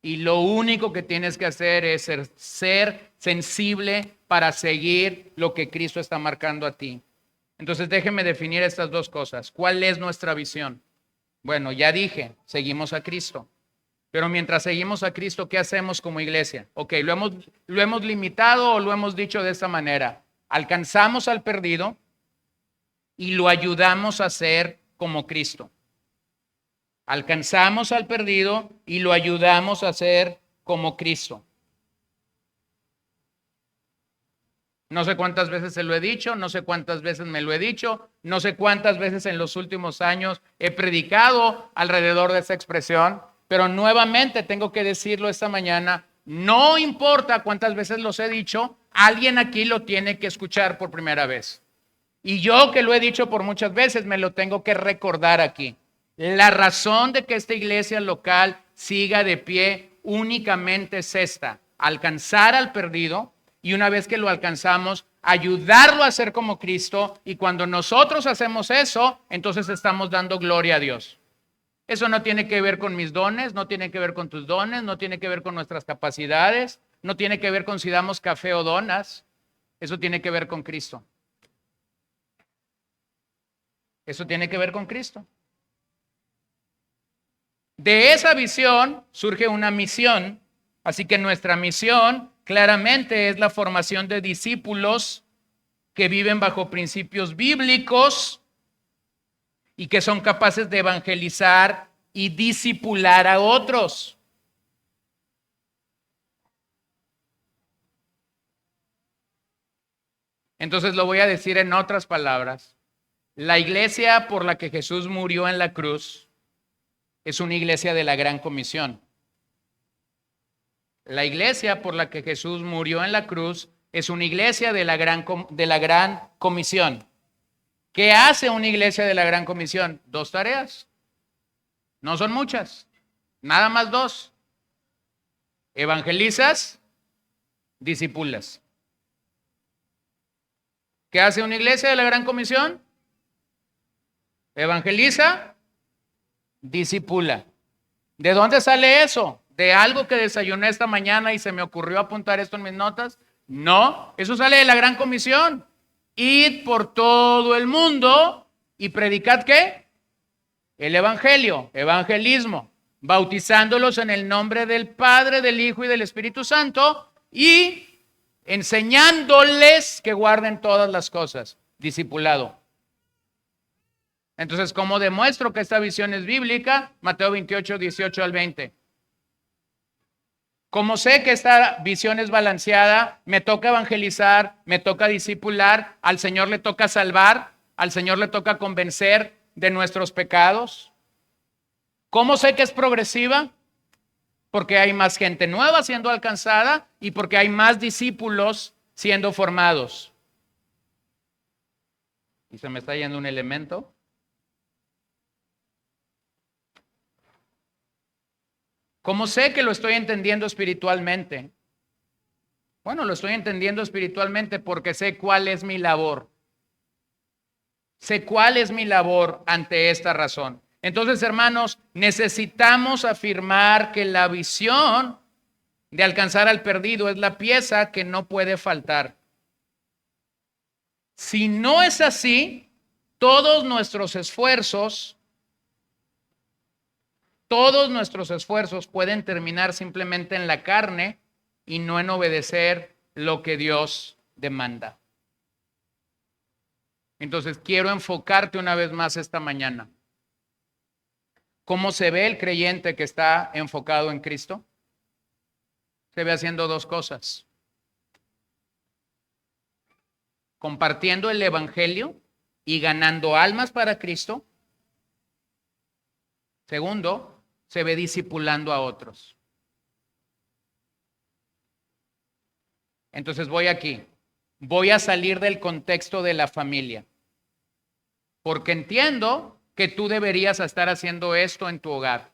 Y lo único que tienes que hacer es ser sensible para seguir lo que Cristo está marcando a ti. Entonces déjeme definir estas dos cosas. ¿Cuál es nuestra visión? Bueno, ya dije, seguimos a Cristo. Pero mientras seguimos a Cristo, ¿qué hacemos como iglesia? Ok, lo hemos limitado o lo hemos dicho de esta manera. Alcanzamos al perdido y lo ayudamos a ser como Cristo. Alcanzamos al perdido y lo ayudamos a ser como Cristo. No sé cuántas veces se lo he dicho, no sé cuántas veces me lo he dicho, no sé cuántas veces en los últimos años he predicado alrededor de esa expresión, pero nuevamente tengo que decirlo esta mañana, no importa cuántas veces los he dicho, alguien aquí lo tiene que escuchar por primera vez. Y yo que lo he dicho por muchas veces, me lo tengo que recordar aquí. La razón de que esta iglesia local siga de pie únicamente es esta: alcanzar al perdido, y una vez que lo alcanzamos, ayudarlo a ser como Cristo, y cuando nosotros hacemos eso, entonces estamos dando gloria a Dios. Eso no tiene que ver con mis dones, no tiene que ver con tus dones, no tiene que ver con nuestras capacidades, no tiene que ver con si damos café o donas, eso tiene que ver con Cristo. Eso tiene que ver con Cristo. De esa visión surge una misión, así que nuestra misión claramente es la formación de discípulos que viven bajo principios bíblicos y que son capaces de evangelizar y discipular a otros. Entonces lo voy a decir en otras palabras. La iglesia por la que Jesús murió en la cruz es una iglesia de la Gran Comisión. La iglesia por la que Jesús murió en la cruz es una iglesia de la Gran Comisión. ¿Qué hace una iglesia de la Gran Comisión? 2 tareas. No son muchas, nada más 2. Evangelizas, discipulas. ¿Qué hace una iglesia de la Gran Comisión? Evangeliza, discipula. ¿De dónde sale eso? ¿De algo que desayuné esta mañana y se me ocurrió apuntar esto en mis notas? No, eso sale de la Gran Comisión. Id por todo el mundo y predicad ¿qué? El evangelio, evangelismo, bautizándolos en el nombre del Padre, del Hijo y del Espíritu Santo y enseñándoles que guarden todas las cosas. Discipulado. Entonces, ¿cómo demuestro que esta visión es bíblica? Mateo 28, 18 al 20. Como sé que esta visión es balanceada, me toca evangelizar, me toca discipular, al Señor le toca salvar, al Señor le toca convencer de nuestros pecados. ¿Cómo sé que es progresiva? Porque hay más gente nueva siendo alcanzada y porque hay más discípulos siendo formados. ¿Y se me está yendo un elemento? ¿Cómo sé que lo estoy entendiendo espiritualmente? Bueno, lo estoy entendiendo espiritualmente porque sé cuál es mi labor. Sé cuál es mi labor ante esta razón. Entonces, hermanos, necesitamos afirmar que la visión de alcanzar al perdido es la pieza que no puede faltar. Si no es así, todos nuestros esfuerzos pueden terminar simplemente en la carne y no en obedecer lo que Dios demanda. Entonces, quiero enfocarte una vez más esta mañana. ¿Cómo se ve el creyente que está enfocado en Cristo? Se ve haciendo dos cosas. Compartiendo el evangelio y ganando almas para Cristo. Segundo, se ve discipulando a otros. Entonces voy aquí. Voy a salir del contexto de la familia. Porque entiendo que tú deberías estar haciendo esto en tu hogar.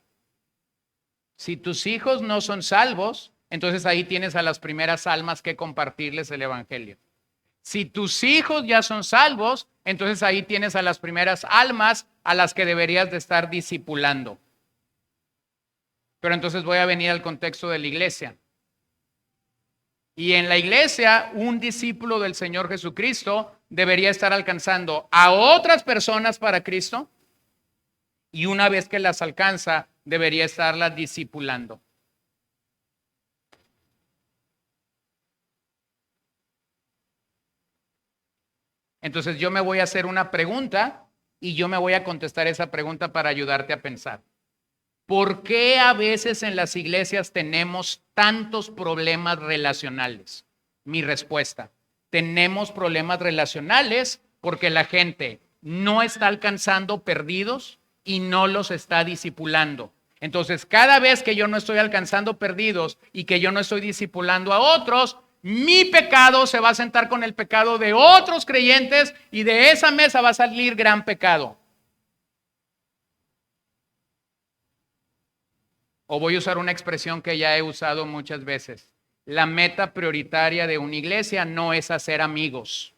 Si tus hijos no son salvos, entonces ahí tienes a las primeras almas que compartirles el evangelio. Si tus hijos ya son salvos, entonces ahí tienes a las primeras almas a las que deberías de estar discipulando. Pero entonces voy a venir al contexto de la iglesia. Y en la iglesia, un discípulo del Señor Jesucristo debería estar alcanzando a otras personas para Cristo y una vez que las alcanza, debería estarlas discipulando. Entonces yo me voy a hacer una pregunta y yo me voy a contestar esa pregunta para ayudarte a pensar. ¿Por qué a veces en las iglesias tenemos tantos problemas relacionales? Mi respuesta, tenemos problemas relacionales porque la gente no está alcanzando perdidos y no los está discipulando. Entonces, cada vez que yo no estoy alcanzando perdidos y que yo no estoy discipulando a otros, mi pecado se va a sentar con el pecado de otros creyentes y de esa mesa va a salir gran pecado. O voy a usar una expresión que ya he usado muchas veces. La meta prioritaria de una iglesia no es hacer amigos.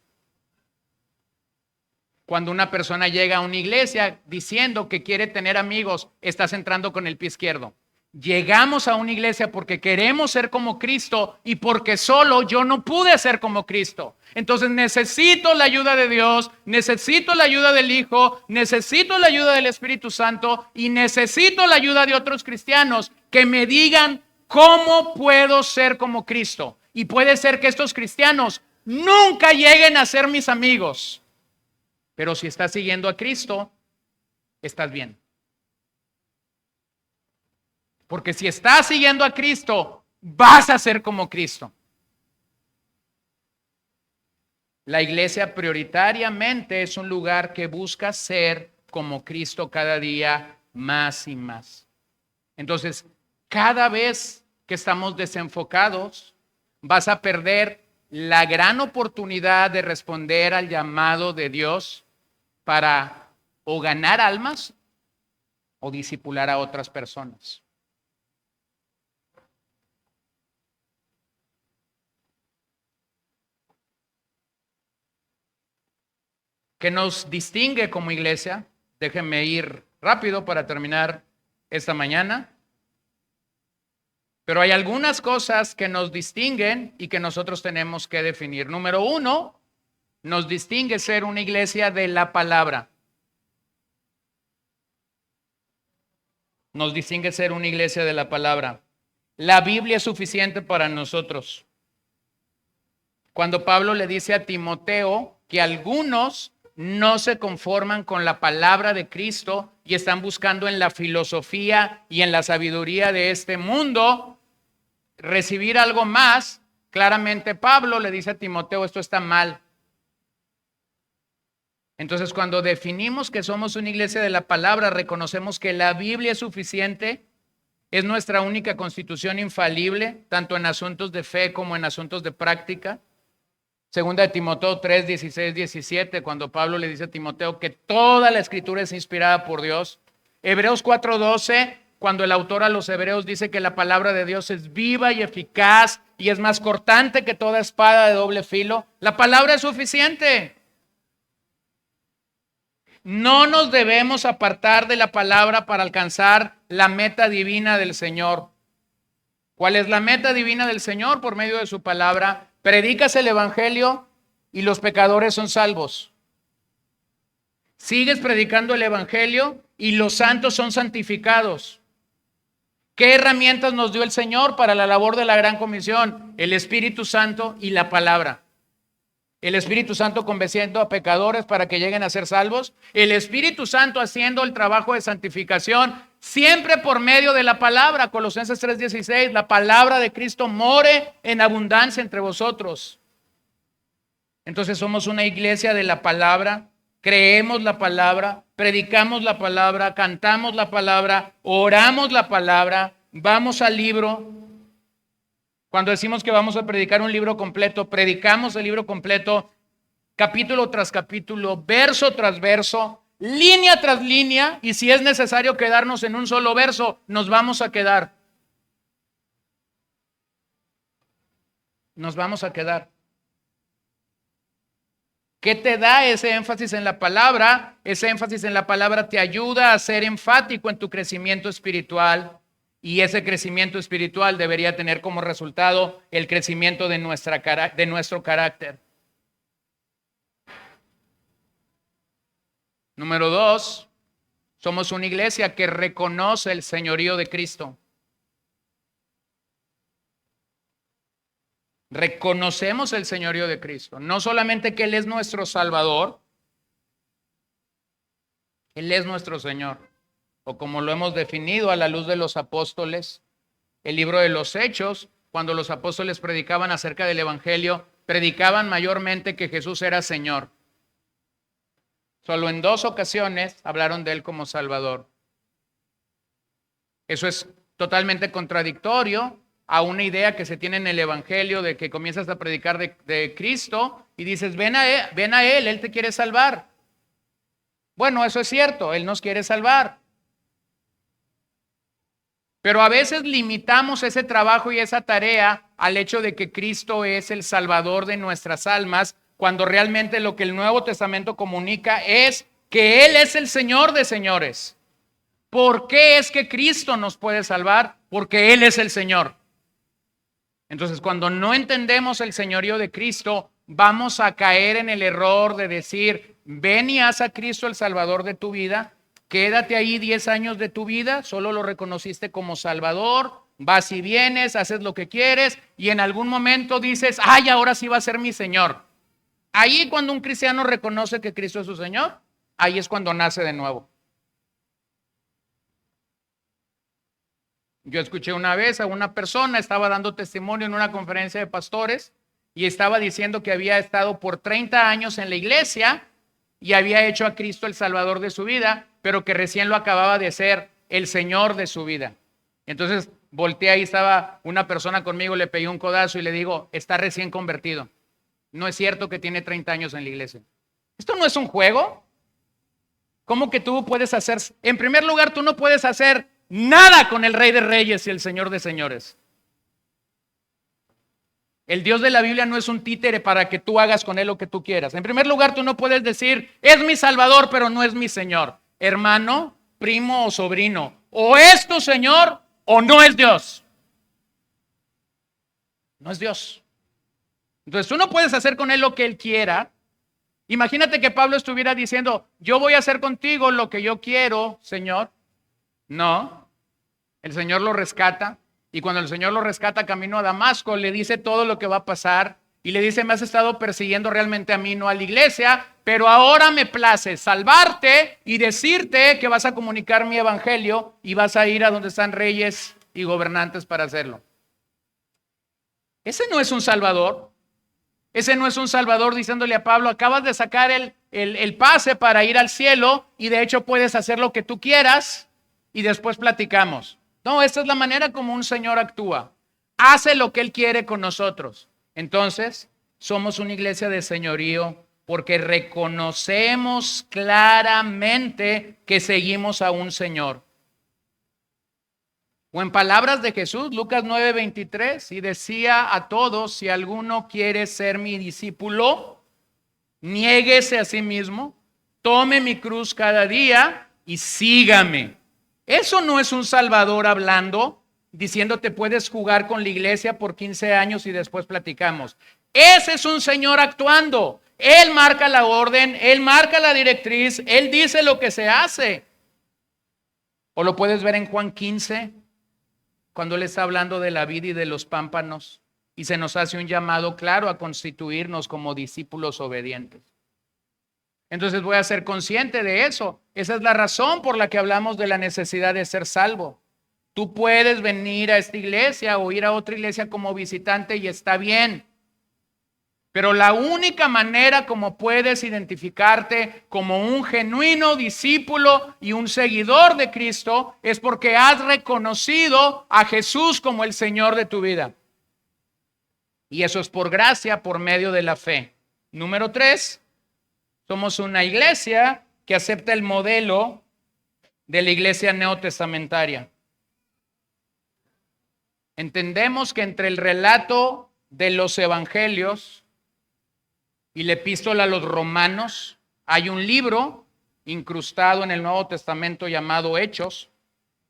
Cuando una persona llega a una iglesia diciendo que quiere tener amigos, estás entrando con el pie izquierdo. Llegamos a una iglesia porque queremos ser como Cristo y porque solo yo no pude ser como Cristo. Entonces necesito la ayuda de Dios, necesito la ayuda del Hijo, necesito la ayuda del Espíritu Santo y necesito la ayuda de otros cristianos que me digan cómo puedo ser como Cristo. Y puede ser que estos cristianos nunca lleguen a ser mis amigos, pero si estás siguiendo a Cristo, estás bien. Porque si estás siguiendo a Cristo, vas a ser como Cristo. La iglesia prioritariamente es un lugar que busca ser como Cristo cada día más y más. Entonces, cada vez que estamos desenfocados, vas a perder la gran oportunidad de responder al llamado de Dios para o ganar almas o discipular a otras personas. ¿Qué nos distingue como iglesia? Déjenme ir rápido para terminar esta mañana. Pero hay algunas cosas que nos distinguen y que nosotros tenemos que definir. Número uno, nos distingue ser una iglesia de la palabra. Nos distingue ser una iglesia de la palabra. La Biblia es suficiente para nosotros. Cuando Pablo le dice a Timoteo que algunos no se conforman con la palabra de Cristo y están buscando en la filosofía y en la sabiduría de este mundo recibir algo más, claramente Pablo le dice a Timoteo, esto está mal. Entonces, cuando definimos que somos una iglesia de la palabra, reconocemos que la Biblia es suficiente, es nuestra única constitución infalible, tanto en asuntos de fe como en asuntos de práctica. Segunda de Timoteo 3, 16, 17, cuando Pablo le dice a Timoteo que toda la escritura es inspirada por Dios. Hebreos 4, 12, cuando el autor a los hebreos dice que la palabra de Dios es viva y eficaz y es más cortante que toda espada de doble filo. La palabra es suficiente. No nos debemos apartar de la palabra para alcanzar la meta divina del Señor. ¿Cuál es la meta divina del Señor? Por medio de su palabra. Predicas el evangelio y los pecadores son salvos. Sigues predicando el evangelio y los santos son santificados. ¿Qué herramientas nos dio el Señor para la labor de la gran comisión? El Espíritu Santo y la palabra. El Espíritu Santo convenciendo a pecadores para que lleguen a ser salvos. El Espíritu Santo haciendo el trabajo de santificación, siempre por medio de la palabra. Colosenses 3:16, la palabra de Cristo more en abundancia entre vosotros. Entonces somos una iglesia de la palabra, creemos la palabra, predicamos la palabra, cantamos la palabra, oramos la palabra, vamos al libro. Cuando decimos que vamos a predicar un libro completo, predicamos el libro completo, capítulo tras capítulo, verso tras verso, línea tras línea, y si es necesario quedarnos en un solo verso, nos vamos a quedar. Nos vamos a quedar. ¿Qué te da ese énfasis en la palabra? Ese énfasis en la palabra te ayuda a ser enfático en tu crecimiento espiritual. Y ese crecimiento espiritual debería tener como resultado el crecimiento de nuestro carácter. Número 2, somos una iglesia que reconoce el señorío de Cristo. Reconocemos el señorío de Cristo. No solamente que Él es nuestro Salvador, Él es nuestro Señor. O como lo hemos definido a la luz de los apóstoles, el libro de los Hechos, cuando los apóstoles predicaban acerca del evangelio, predicaban mayormente que Jesús era Señor. Solo en 2 ocasiones hablaron de Él como Salvador. Eso es totalmente contradictorio a una idea que se tiene en el evangelio de que comienzas a predicar de Cristo y dices, ven a Él, Él te quiere salvar. Bueno, eso es cierto, Él nos quiere salvar. Pero a veces limitamos ese trabajo y esa tarea al hecho de que Cristo es el Salvador de nuestras almas, cuando realmente lo que el Nuevo Testamento comunica es que Él es el Señor de señores. ¿Por qué es que Cristo nos puede salvar? Porque Él es el Señor. Entonces, cuando no entendemos el señorío de Cristo, vamos a caer en el error de decir, ven y haz a Cristo el Salvador de tu vida. Quédate ahí 10 años de tu vida, solo lo reconociste como Salvador, vas y vienes, haces lo que quieres y en algún momento dices, ay, ahora sí va a ser mi Señor. Ahí cuando un cristiano reconoce que Cristo es su Señor, ahí es cuando nace de nuevo. Yo escuché una vez a una persona, estaba dando testimonio en una conferencia de pastores y estaba diciendo que había estado por 30 años en la iglesia y había hecho a Cristo el Salvador de su vida, pero que recién lo acababa de ser el Señor de su vida. Entonces volteé, ahí estaba una persona conmigo, le pegué un codazo y le digo, está recién convertido. No es cierto que tiene 30 años en la iglesia. ¿Esto no es un juego? ¿Cómo que tú puedes hacer? En primer lugar, tú no puedes hacer nada con el Rey de Reyes y el Señor de Señores. El Dios de la Biblia no es un títere para que tú hagas con Él lo que tú quieras. En primer lugar, tú no puedes decir, es mi Salvador, pero no es mi Señor. Hermano, primo o sobrino, o es tu Señor o no es Dios. No es Dios. Entonces tú no puedes hacer con Él lo que Él quiera, Imagínate que Pablo estuviera diciendo, yo voy a hacer contigo lo que yo quiero, Señor. No, el Señor lo rescata. Y cuando el Señor lo rescata camino a Damasco, le dice todo lo que va a pasar. Y le dice, me has estado persiguiendo realmente a mí, no a la iglesia, pero ahora me place salvarte y decirte que vas a comunicar mi evangelio y vas a ir a donde están reyes y gobernantes para hacerlo. Ese no es un salvador. Ese no es un salvador diciéndole a Pablo, acabas de sacar el pase para ir al cielo y de hecho puedes hacer lo que tú quieras y después platicamos. No, esta es la manera como un Señor actúa. Hace lo que Él quiere con nosotros. Entonces, somos una iglesia de señorío porque reconocemos claramente que seguimos a un Señor. O en palabras de Jesús, Lucas 9:23, y decía a todos, si alguno quiere ser mi discípulo, niéguese a sí mismo, tome mi cruz cada día y sígame. Eso no es un Salvador hablando, diciéndote puedes jugar con la iglesia por 15 años y después platicamos. Ese es un Señor actuando. Él marca la orden, Él marca la directriz, Él dice lo que se hace. O lo puedes ver en Juan 15, cuando Él está hablando de la vid y de los pámpanos y se nos hace un llamado claro a constituirnos como discípulos obedientes. Entonces voy a ser consciente de eso. Esa es la razón por la que hablamos de la necesidad de ser salvo. Tú puedes venir a esta iglesia o ir a otra iglesia como visitante y está bien. Pero la única manera como puedes identificarte como un genuino discípulo y un seguidor de Cristo es porque has reconocido a Jesús como el Señor de tu vida. Y eso es por gracia, por medio de la fe. Número 3, somos una iglesia que acepta el modelo de la iglesia neotestamentaria. Entendemos que entre el relato de los evangelios y la epístola a los romanos, hay un libro incrustado en el Nuevo Testamento llamado Hechos.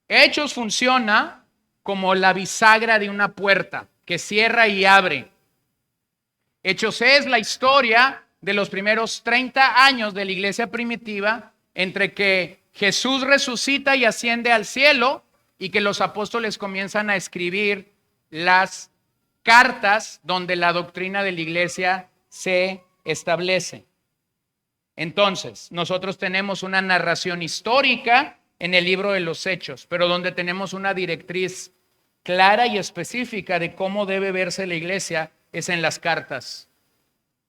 Hechos funciona como la bisagra de una puerta que cierra y abre. Hechos es la historia de los primeros 30 años de la iglesia primitiva, entre que Jesús resucita y asciende al cielo y que los apóstoles comienzan a escribir las cartas donde la doctrina de la iglesia se establece. Entonces, nosotros tenemos una narración histórica en el libro de los Hechos, pero donde tenemos una directriz clara y específica de cómo debe verse la iglesia es en las cartas.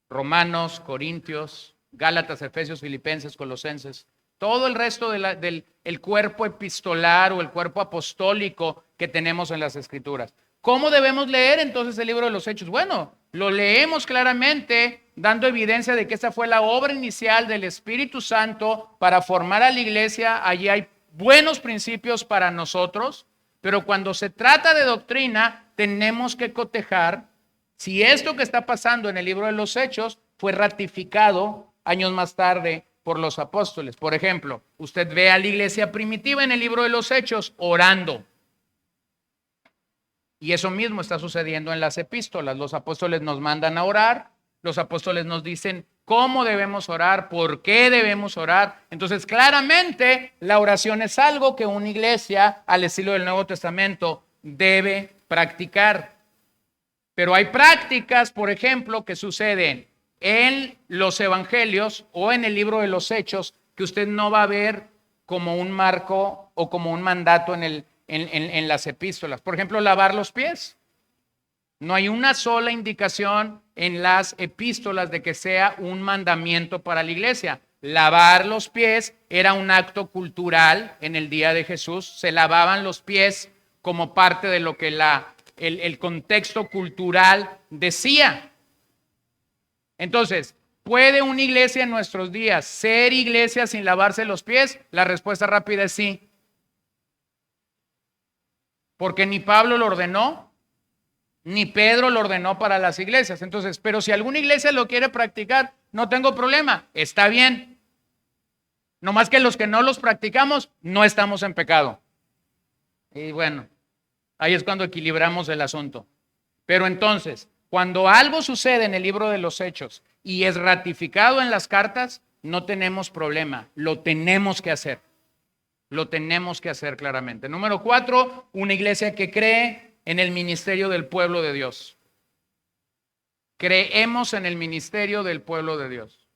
Romanos, Corintios, Gálatas, Efesios, Filipenses, Colosenses, todo el resto del cuerpo epistolar o el cuerpo apostólico que tenemos en las Escrituras. ¿Cómo debemos leer entonces el libro de los Hechos? Bueno, lo leemos claramente dando evidencia de que esa fue la obra inicial del Espíritu Santo para formar a la iglesia. Allí hay buenos principios para nosotros, pero cuando se trata de doctrina, tenemos que cotejar si esto que está pasando en el libro de los Hechos fue ratificado años más tarde por los apóstoles. Por ejemplo, usted ve a la iglesia primitiva en el libro de los Hechos orando. Y eso mismo está sucediendo en las epístolas. Los apóstoles nos mandan a orar, los apóstoles nos dicen cómo debemos orar, por qué debemos orar. Entonces, claramente, la oración es algo que una iglesia, al estilo del Nuevo Testamento, debe practicar. Pero hay prácticas, por ejemplo, que suceden en los evangelios o en el libro de los Hechos, que usted no va a ver como un marco o como un mandato en las epístolas. Por ejemplo, lavar los pies. No hay una sola indicación en las epístolas de que sea un mandamiento para la iglesia. Lavar los pies era un acto cultural en el día de Jesús. Se lavaban los pies como parte de lo que el contexto cultural decía. Entonces, ¿puede una iglesia en nuestros días ser iglesia sin lavarse los pies? La respuesta rápida es sí. Porque ni Pablo lo ordenó, ni Pedro lo ordenó para las iglesias. Entonces, pero si alguna iglesia lo quiere practicar, no tengo problema, está bien. No más que los que no los practicamos, no estamos en pecado. Y bueno, ahí es cuando equilibramos el asunto. Pero entonces, Cuando algo sucede en el libro de los Hechos y es ratificado en las cartas, no tenemos problema, lo tenemos que hacer. Lo tenemos que hacer claramente. Número 4, una iglesia que cree en el ministerio del pueblo de Dios. Creemos en el ministerio del pueblo de Dios.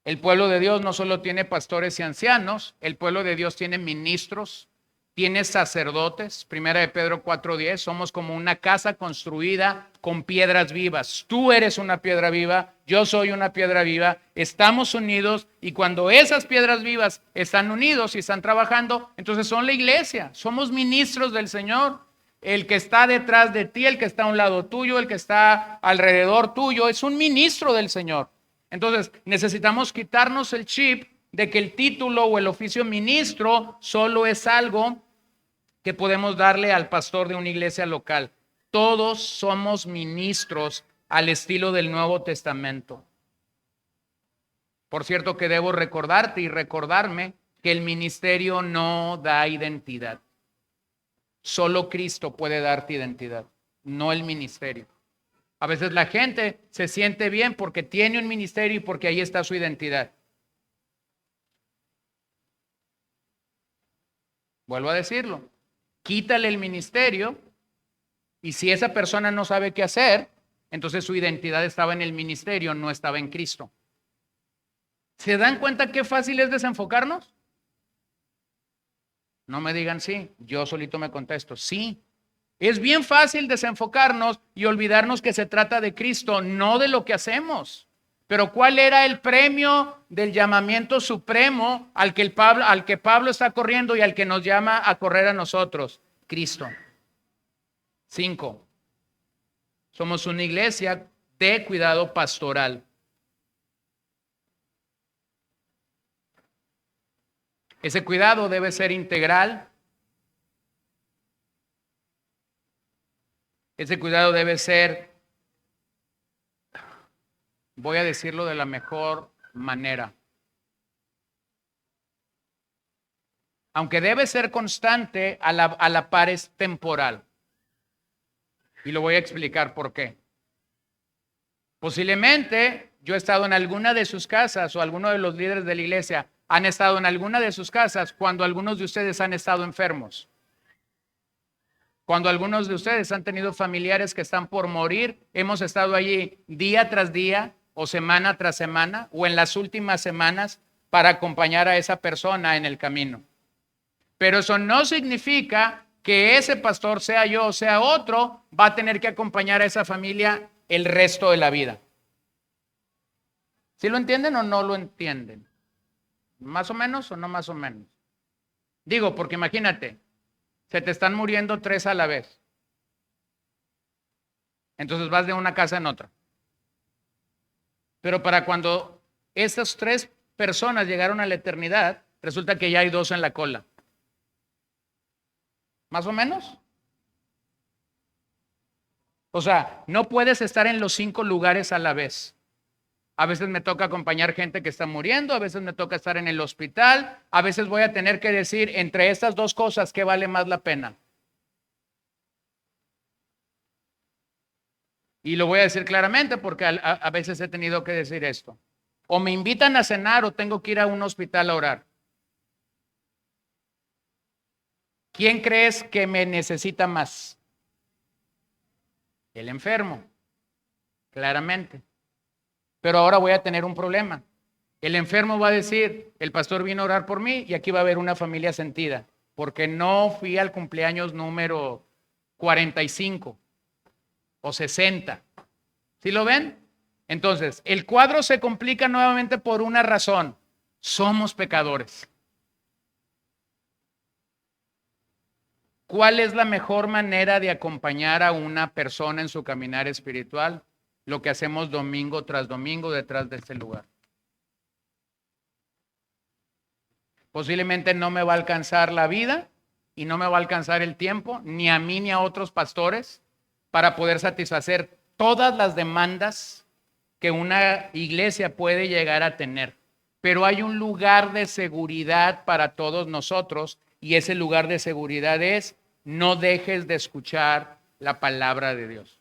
El pueblo de Dios no solo tiene pastores y ancianos, el pueblo de Dios tiene ministros, tiene sacerdotes. Primera de Pedro 4:10, somos como una casa construida con piedras vivas. Tú eres una piedra viva, yo soy una piedra viva, estamos unidos y cuando esas piedras vivas están unidos y están trabajando, entonces son la iglesia, somos ministros del Señor. El que está detrás de ti, el que está a un lado tuyo, el que está alrededor tuyo, es un ministro del Señor. Entonces, necesitamos quitarnos el chip de que el título o el oficio ministro solo es algo que podemos darle al pastor de una iglesia local. Todos somos ministros al estilo del Nuevo Testamento. Por cierto que debo recordarte y recordarme que el ministerio no da identidad. Solo Cristo puede darte identidad, no el ministerio. A veces la gente se siente bien porque tiene un ministerio y porque ahí está su identidad. Vuelvo a decirlo, quítale el ministerio y si esa persona no sabe qué hacer, entonces su identidad estaba en el ministerio, no estaba en Cristo. ¿Se dan cuenta qué fácil es desenfocarnos? No me digan sí, yo solito me contesto, sí. Es bien fácil desenfocarnos y olvidarnos que se trata de Cristo, no de lo que hacemos. Pero ¿cuál era el premio del llamamiento supremo al que Pablo está corriendo y al que nos llama a correr a nosotros? Cristo. 5. Somos una iglesia de cuidado pastoral. Ese cuidado debe ser integral. Ese cuidado debe ser, voy a decirlo de la mejor manera, aunque debe ser constante, a la par es temporal. Y lo voy a explicar por qué. Posiblemente yo he estado en alguna de sus casas o alguno de los líderes de la iglesia han estado en alguna de sus casas cuando algunos de ustedes han estado enfermos. Cuando algunos de ustedes han tenido familiares que están por morir, hemos estado allí día tras día o semana tras semana o en las últimas semanas para acompañar a esa persona en el camino. Pero eso no significa que ese pastor, sea yo o sea otro, va a tener que acompañar a esa familia el resto de la vida. ¿Sí lo entienden o no lo entienden? ¿Más o menos o no más o menos? Digo, porque imagínate, se te están muriendo 3 a la vez. Entonces vas de una casa en otra. Pero para cuando esas 3 personas llegaron a la eternidad, resulta que ya hay 2 en la cola. ¿Más o menos? O sea, no puedes estar en los 5 lugares a la vez. A veces me toca acompañar gente que está muriendo, a veces me toca estar en el hospital, a veces voy a tener que decir entre estas 2 cosas, ¿qué vale más la pena? Y lo voy a decir claramente porque a veces he tenido que decir esto. O me invitan a cenar o tengo que ir a un hospital a orar. ¿Quién crees que me necesita más? El enfermo, claramente. Pero ahora voy a tener un problema. El enfermo va a decir, el pastor vino a orar por mí y aquí va a haber una familia sentida, porque no fui al cumpleaños número 45 o 60. ¿Sí lo ven? Entonces, el cuadro se complica nuevamente por una razón. Somos pecadores. ¿Cuál es la mejor manera de acompañar a una persona en su caminar espiritual? Lo que hacemos domingo tras domingo detrás de este lugar. Posiblemente no me va a alcanzar la vida y no me va a alcanzar el tiempo, ni a mí ni a otros pastores, para poder satisfacer todas las demandas que una iglesia puede llegar a tener. Pero hay un lugar de seguridad para todos nosotros y ese lugar de seguridad es: no dejes de escuchar la palabra de Dios.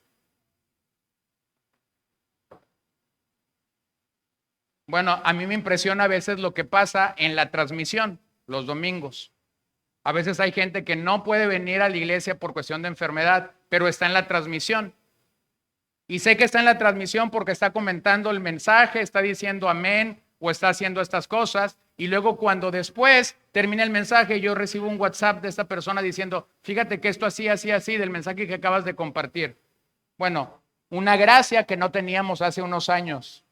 Bueno, a mí me impresiona a veces lo que pasa en la transmisión los domingos. A veces hay gente que no puede venir a la iglesia por cuestión de enfermedad, pero está en la transmisión. Y sé que está en la transmisión porque está comentando el mensaje, está diciendo amén o está haciendo estas cosas. Y luego cuando después termina el mensaje, yo recibo un WhatsApp de esta persona diciendo, fíjate que esto así, así, así, del mensaje que acabas de compartir. Bueno, una gracia que no teníamos hace unos años.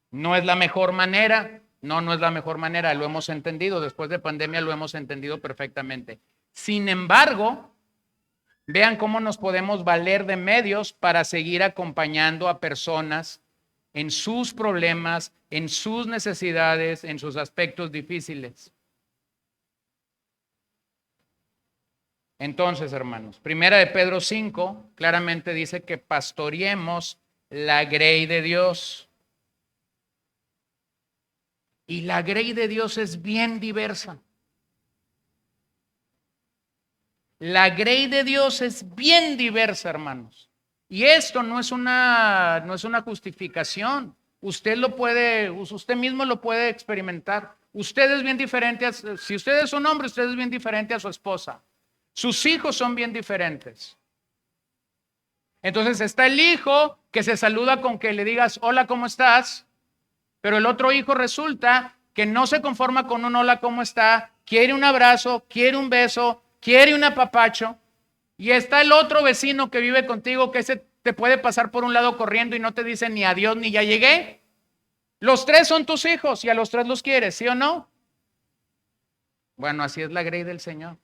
No es la mejor manera, no es la mejor manera, lo hemos entendido, después de pandemia lo hemos entendido perfectamente. Sin embargo, vean cómo nos podemos valer de medios para seguir acompañando a personas en sus problemas, en sus necesidades, en sus aspectos difíciles. Entonces, hermanos, primera de Pedro 5 claramente dice que pastoreemos la grey de Dios. Y la grey de Dios es bien diversa. La grey de Dios es bien diversa, hermanos. Y esto no es una justificación. Usted mismo lo puede experimentar. Usted es bien diferente, si usted es un hombre, usted es bien diferente a su esposa. Sus hijos son bien diferentes. Entonces está el hijo que se saluda con que le digas, hola, ¿cómo estás? Pero el otro hijo resulta que no se conforma con un hola, ¿cómo está? Quiere un abrazo, quiere un beso, quiere un apapacho. Y está el otro vecino que vive contigo que ese te puede pasar por un lado corriendo y no te dice ni adiós ni ya llegué. Los tres son tus hijos y a los tres los quieres, ¿sí o no? Bueno, así es la grey del Señor.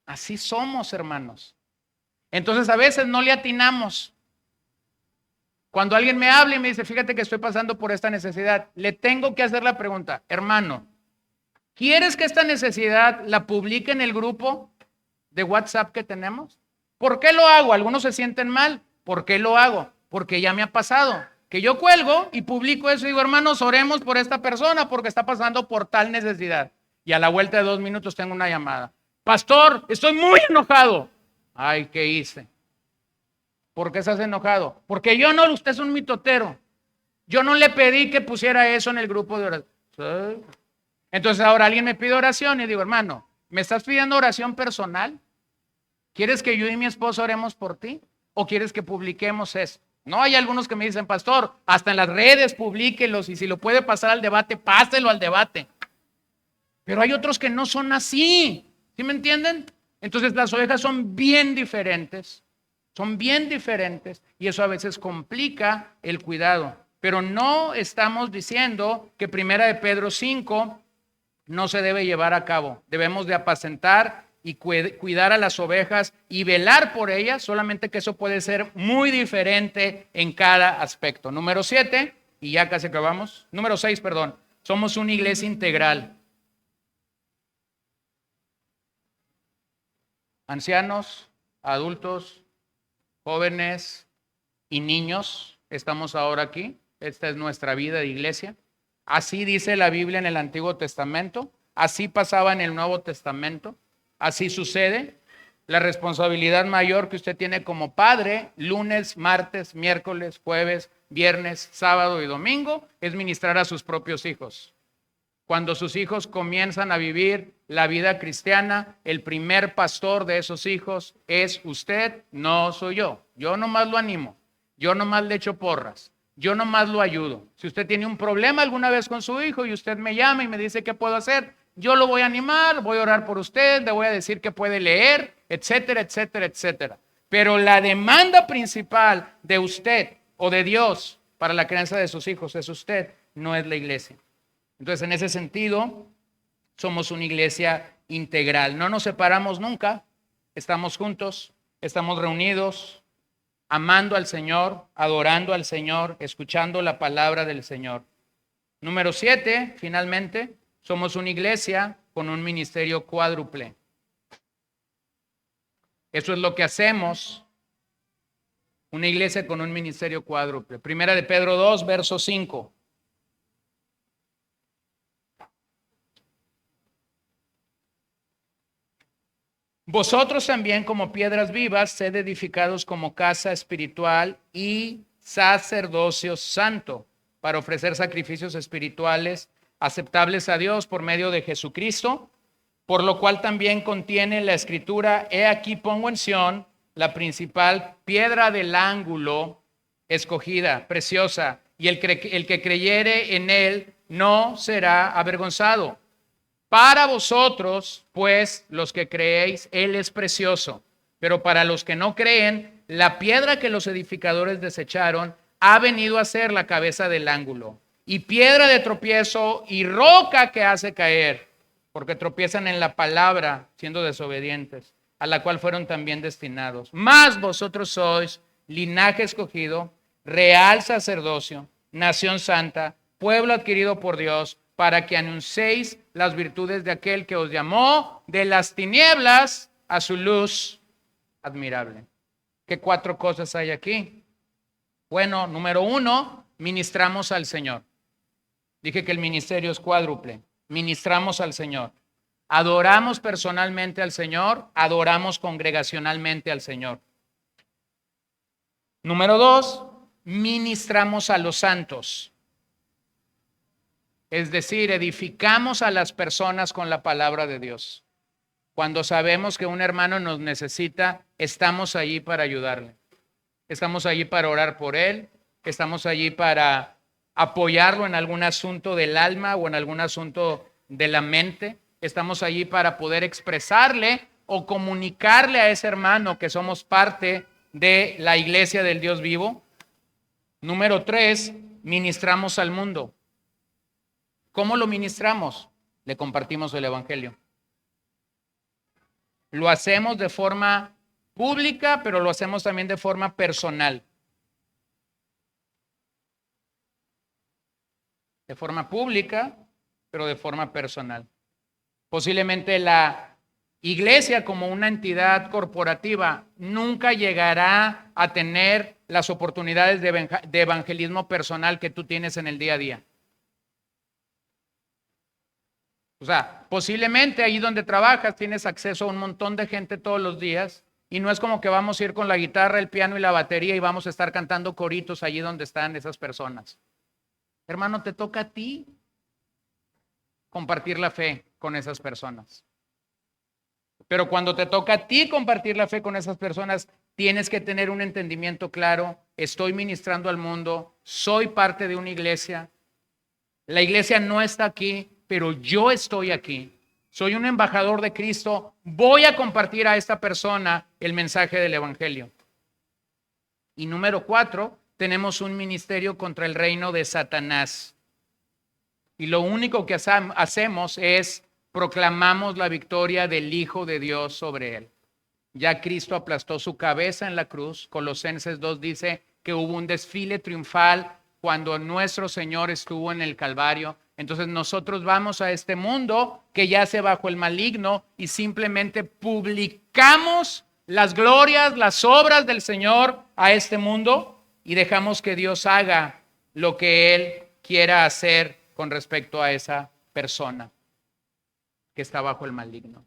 Así somos, hermanos. Entonces a veces no le atinamos. Cuando alguien me habla y me dice, fíjate que estoy pasando por esta necesidad, le tengo que hacer la pregunta, hermano, ¿quieres que esta necesidad la publique en el grupo de WhatsApp que tenemos? ¿Por qué lo hago? Algunos se sienten mal. ¿Por qué lo hago? Porque ya me ha pasado. Que yo cuelgo y publico eso y digo, hermanos, oremos por esta persona porque está pasando por tal necesidad. Y a la vuelta de 2 minutos tengo una llamada. Pastor, estoy muy enojado. Ay, ¿qué hice? ¿Por qué estás enojado? Porque usted es un mitotero. Yo no le pedí que pusiera eso en el grupo de oración. Entonces ahora alguien me pide oración y digo, hermano, ¿me estás pidiendo oración personal? ¿Quieres que yo y mi esposo oremos por ti? ¿O quieres que publiquemos eso? No, hay algunos que me dicen, pastor, hasta en las redes publíquelos y si lo puede pasar al debate, páselo al debate. Pero hay otros que no son así. ¿Sí me entienden? Entonces las ovejas son bien diferentes. Son bien diferentes y eso a veces complica el cuidado. Pero no estamos diciendo que primera de Pedro 5 no se debe llevar a cabo. Debemos de apacentar y cuidar a las ovejas y velar por ellas, solamente que eso puede ser muy diferente en cada aspecto. Número 7, y ya casi acabamos. Número 6, perdón. Somos una iglesia integral. Ancianos, adultos, jóvenes y niños, estamos ahora aquí. Esta es nuestra vida de iglesia. Así dice la Biblia en el Antiguo Testamento. Así pasaba en el Nuevo Testamento. Así sucede. La responsabilidad mayor que usted tiene como padre, lunes, martes, miércoles, jueves, viernes, sábado y domingo, es ministrar a sus propios hijos. Cuando sus hijos comienzan a vivir la vida cristiana, el primer pastor de esos hijos es usted, no soy yo. Yo nomás lo animo, yo nomás le echo porras, yo nomás lo ayudo. Si usted tiene un problema alguna vez con su hijo y usted me llama y me dice qué puedo hacer, yo lo voy a animar, voy a orar por usted, le voy a decir que puede leer, etcétera, etcétera, etcétera. Pero la demanda principal de usted o de Dios para la crianza de sus hijos es usted, no es la iglesia. Entonces, en ese sentido, somos una iglesia integral. No nos separamos nunca, estamos juntos, estamos reunidos, amando al Señor, adorando al Señor, escuchando la palabra del Señor. Número 7, finalmente, somos una iglesia con un ministerio cuádruple. Eso es lo que hacemos, una iglesia con un ministerio cuádruple. Primera de Pedro 2, verso 5. Vosotros también como piedras vivas, sed edificados como casa espiritual y sacerdocio santo para ofrecer sacrificios espirituales aceptables a Dios por medio de Jesucristo, por lo cual también contiene la escritura: he aquí pongo en Sión la principal piedra del ángulo, escogida, preciosa, y el que creyere en él no será avergonzado. Para vosotros, pues, los que creéis, él es precioso, pero para los que no creen, la piedra que los edificadores desecharon ha venido a ser la cabeza del ángulo, y piedra de tropiezo y roca que hace caer, porque tropiezan en la palabra, siendo desobedientes, a la cual fueron también destinados. Mas vosotros sois linaje escogido, real sacerdocio, nación santa, pueblo adquirido por Dios, para que anunciéis las virtudes de aquel que os llamó de las tinieblas a su luz admirable. ¿Qué 4 cosas hay aquí? Bueno, número 1, ministramos al Señor. Dije que el ministerio es cuádruple. Ministramos al Señor. Adoramos personalmente al Señor, adoramos congregacionalmente al Señor. Número 2, ministramos a los santos. Es decir, edificamos a las personas con la palabra de Dios. Cuando sabemos que un hermano nos necesita, estamos allí para ayudarle. Estamos allí para orar por él. Estamos allí para apoyarlo en algún asunto del alma o en algún asunto de la mente. Estamos allí para poder expresarle o comunicarle a ese hermano que somos parte de la iglesia del Dios vivo. Número 3, ministramos al mundo. ¿Cómo lo ministramos? Le compartimos el evangelio. Lo hacemos de forma pública, pero lo hacemos también de forma personal. De forma pública, pero de forma personal. Posiblemente la iglesia como una entidad corporativa nunca llegará a tener las oportunidades de evangelismo personal que tú tienes en el día a día. O sea, posiblemente ahí donde trabajas tienes acceso a un montón de gente todos los días y no es como que vamos a ir con la guitarra, el piano y la batería y vamos a estar cantando coritos allí donde están esas personas. Hermano, te toca a ti compartir la fe con esas personas. Pero cuando te toca a ti compartir la fe con esas personas, tienes que tener un entendimiento claro. Estoy ministrando al mundo, soy parte de una iglesia. La iglesia no está aquí, pero yo estoy aquí. Soy un embajador de Cristo. Voy a compartir a esta persona el mensaje del evangelio. Y número 4, tenemos un ministerio contra el reino de Satanás. Y lo único que hacemos es proclamamos la victoria del Hijo de Dios sobre él. Ya Cristo aplastó su cabeza en la cruz. Colosenses 2 dice que hubo un desfile triunfal cuando nuestro Señor estuvo en el Calvario. Entonces nosotros vamos a este mundo que yace bajo el maligno y simplemente publicamos las glorias, las obras del Señor a este mundo y dejamos que Dios haga lo que Él quiera hacer con respecto a esa persona que está bajo el maligno.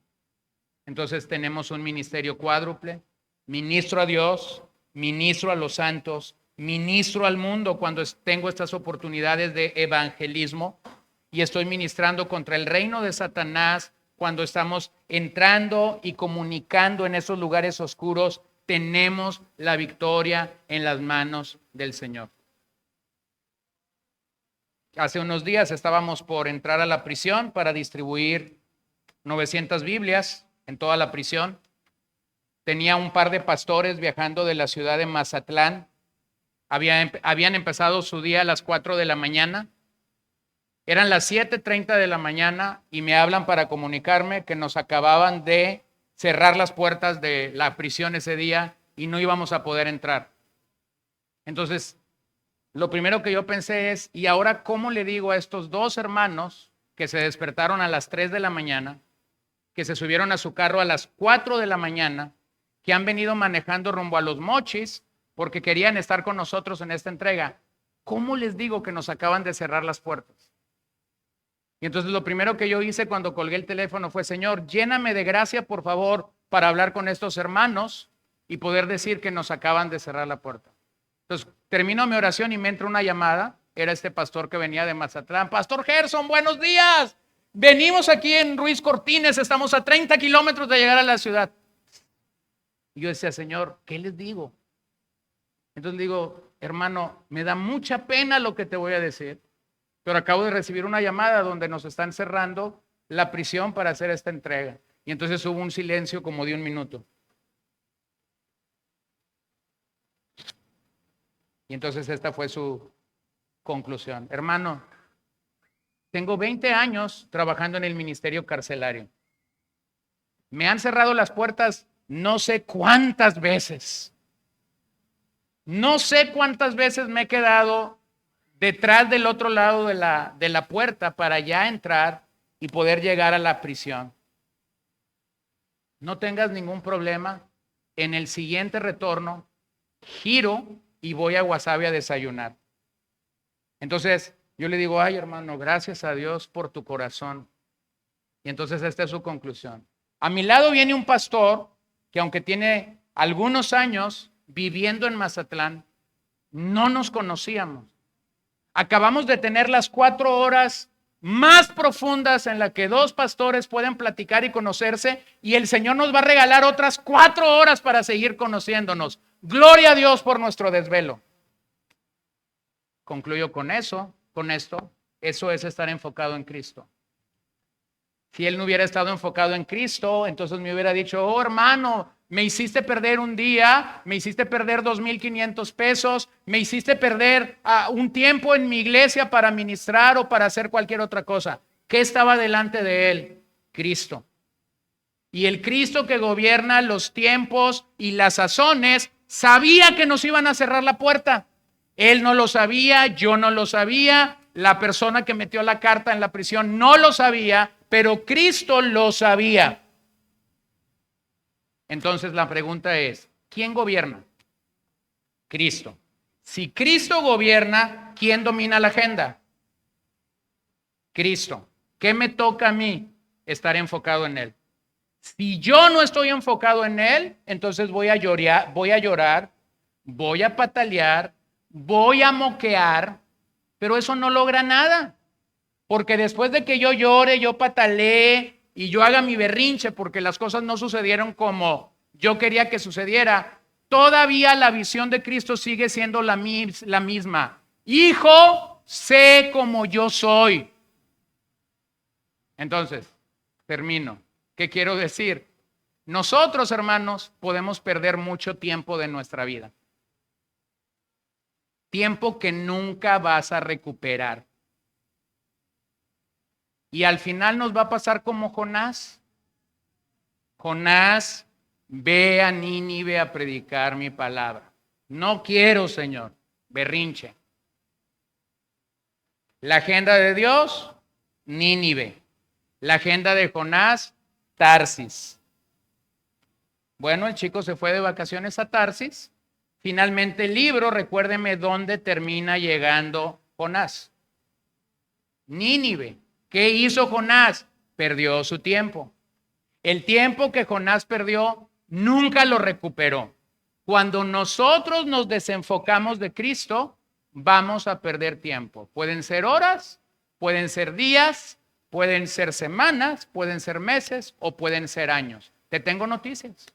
Entonces tenemos un ministerio cuádruple: ministro a Dios, ministro a los santos, ministro al mundo cuando tengo estas oportunidades de evangelismo y estoy ministrando contra el reino de Satanás cuando estamos entrando y comunicando en esos lugares oscuros. Tenemos la victoria en las manos del Señor. Hace unos días estábamos por entrar a la prisión para distribuir 900 Biblias en toda la prisión. Tenía un par de pastores viajando de la ciudad de Mazatlán. Habían empezado su día a las 4 de la mañana. Eran las 7:30 de la mañana y me hablan para comunicarme que nos acababan de cerrar las puertas de la prisión ese día y no íbamos a poder entrar. Entonces, lo primero que yo pensé es, ¿y ahora cómo le digo a estos 2 hermanos que se despertaron a las 3 de la mañana, que se subieron a su carro a las 4 de la mañana, que han venido manejando rumbo a Los Mochis porque querían estar con nosotros en esta entrega? ¿Cómo les digo que nos acaban de cerrar las puertas? Y entonces lo primero que yo hice cuando colgué el teléfono fue: Señor, lléname de gracia, por favor, para hablar con estos hermanos y poder decir que nos acaban de cerrar la puerta. Entonces, termino mi oración y me entra una llamada. Era este pastor que venía de Mazatlán. Pastor Gerson, buenos días. Venimos aquí en Ruiz Cortines, estamos a 30 kilómetros de llegar a la ciudad. Y yo decía, Señor, ¿qué les digo? Entonces le digo, hermano, me da mucha pena lo que te voy a decir, pero acabo de recibir una llamada donde nos están cerrando la prisión para hacer esta entrega. Y entonces hubo un silencio como de 1 minuto. Y entonces esta fue su conclusión. Hermano, tengo 20 años trabajando en el ministerio carcelario. Me han cerrado las puertas no sé cuántas veces. No sé cuántas veces me he quedado detrás del otro lado de la puerta para ya entrar y poder llegar a la prisión. No tengas ningún problema. En el siguiente retorno, giro y voy a Guasave a desayunar. Entonces, yo le digo, ay hermano, gracias a Dios por tu corazón. Y entonces esta es su conclusión. A mi lado viene un pastor que aunque tiene algunos años viviendo en Mazatlán, no nos conocíamos. Acabamos de tener las 4 horas más profundas en las que 2 pastores pueden platicar y conocerse, y el Señor nos va a regalar otras 4 horas para seguir conociéndonos. Gloria a Dios por nuestro desvelo. Concluyo con esto. Eso es estar enfocado en Cristo. Si él no hubiera estado enfocado en Cristo, entonces me hubiera dicho, oh hermano, me hiciste perder un día, me hiciste perder 2,500 pesos, me hiciste perder un tiempo en mi iglesia para ministrar o para hacer cualquier otra cosa. ¿Qué estaba delante de él? Cristo. Y el Cristo que gobierna los tiempos y las sazones sabía que nos iban a cerrar la puerta. Él no lo sabía, yo no lo sabía, la persona que metió la carta en la prisión no lo sabía, pero Cristo lo sabía. Entonces la pregunta es, ¿quién gobierna? Cristo. Si Cristo gobierna, ¿quién domina la agenda? Cristo. ¿Qué me toca a mí? Estar enfocado en Él. Si yo no estoy enfocado en Él, entonces voy a llorar, voy a patalear, voy a moquear, pero eso no logra nada. Porque después de que yo llore, yo patalee y yo haga mi berrinche porque las cosas no sucedieron como yo quería que sucediera, todavía la visión de Cristo sigue siendo la misma. Hijo, sé como yo soy. Entonces, termino. ¿Qué quiero decir? Nosotros, hermanos, podemos perder mucho tiempo de nuestra vida. Tiempo que nunca vas a recuperar. Y al final nos va a pasar como Jonás. Jonás, ve a Nínive a predicar mi palabra. No quiero, Señor. Berrinche. La agenda de Dios, Nínive. La agenda de Jonás, Tarsis. Bueno, el chico se fue de vacaciones a Tarsis. Finalmente el libro, recuérdeme dónde termina llegando Jonás. Nínive. ¿Qué hizo Jonás? Perdió su tiempo. El tiempo que Jonás perdió, nunca lo recuperó. Cuando nosotros nos desenfocamos de Cristo, vamos a perder tiempo. Pueden ser horas, pueden ser días, pueden ser semanas, pueden ser meses o pueden ser años. Te tengo noticias.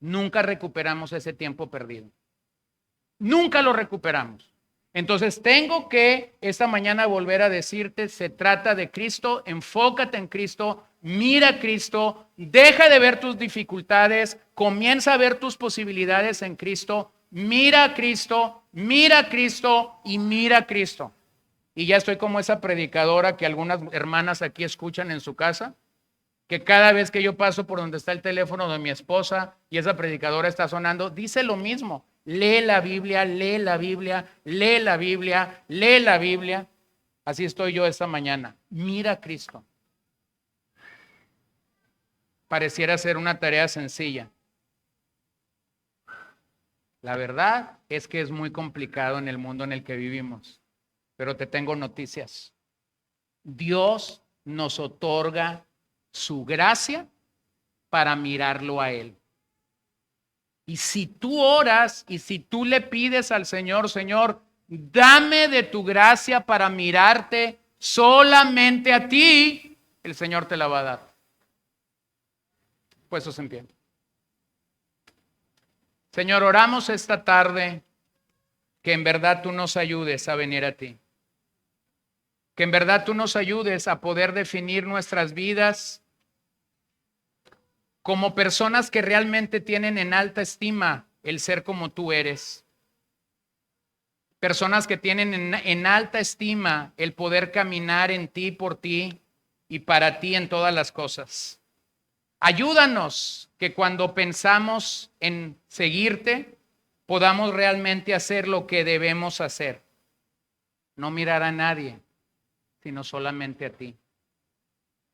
Nunca recuperamos ese tiempo perdido. Nunca lo recuperamos. Entonces tengo que esta mañana volver a decirte, se trata de Cristo, enfócate en Cristo, mira a Cristo, deja de ver tus dificultades, comienza a ver tus posibilidades en Cristo, mira a Cristo, mira a Cristo y mira a Cristo. Y ya estoy como esa predicadora que algunas hermanas aquí escuchan en su casa, que cada vez que yo paso por donde está el teléfono de mi esposa y esa predicadora está sonando, dice lo mismo. Lee la Biblia, lee la Biblia, lee la Biblia, lee la Biblia. Así estoy yo esta mañana. Mira a Cristo. Pareciera ser una tarea sencilla. La verdad es que es muy complicado en el mundo en el que vivimos. Pero te tengo noticias. Dios nos otorga su gracia para mirarlo a Él. Y si tú oras y si tú le pides al Señor, Señor, dame de tu gracia para mirarte solamente a ti, el Señor te la va a dar. Pues eso se entiende. Señor, oramos esta tarde que en verdad tú nos ayudes a venir a ti. Que en verdad tú nos ayudes a poder definir nuestras vidas como personas que realmente tienen en alta estima el ser como tú eres. Personas que tienen en alta estima el poder caminar en ti, por ti y para ti en todas las cosas. Ayúdanos que cuando pensamos en seguirte, podamos realmente hacer lo que debemos hacer. No mirar a nadie, sino solamente a ti.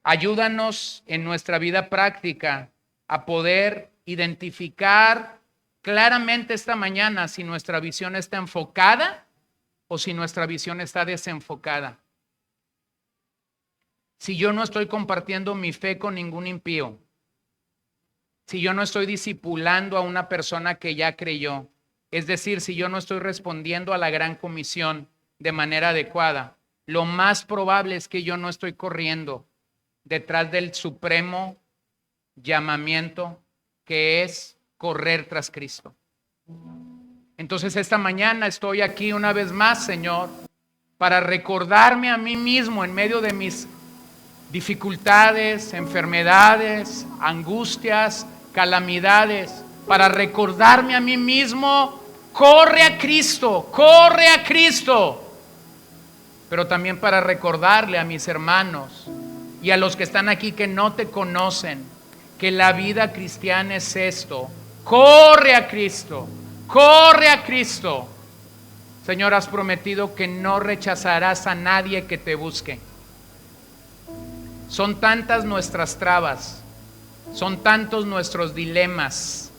Ayúdanos en nuestra vida práctica a poder identificar claramente esta mañana si nuestra visión está enfocada o si nuestra visión está desenfocada. Si yo no estoy compartiendo mi fe con ningún impío, si yo no estoy discipulando a una persona que ya creyó, es decir, si yo no estoy respondiendo a la gran comisión de manera adecuada, lo más probable es que yo no estoy corriendo detrás del supremo llamamiento que es correr tras Cristo. Entonces esta mañana estoy aquí una vez más, Señor, para recordarme a mí mismo en medio de mis dificultades, enfermedades, angustias, calamidades, para recordarme a mí mismo, corre a Cristo, corre a Cristo. Pero también para recordarle a mis hermanos y a los que están aquí que no te conocen, que la vida cristiana es esto: corre a Cristo, corre a Cristo. Señor, has prometido que no rechazarás a nadie que te busque. Son tantas nuestras trabas, son tantos nuestros dilemas,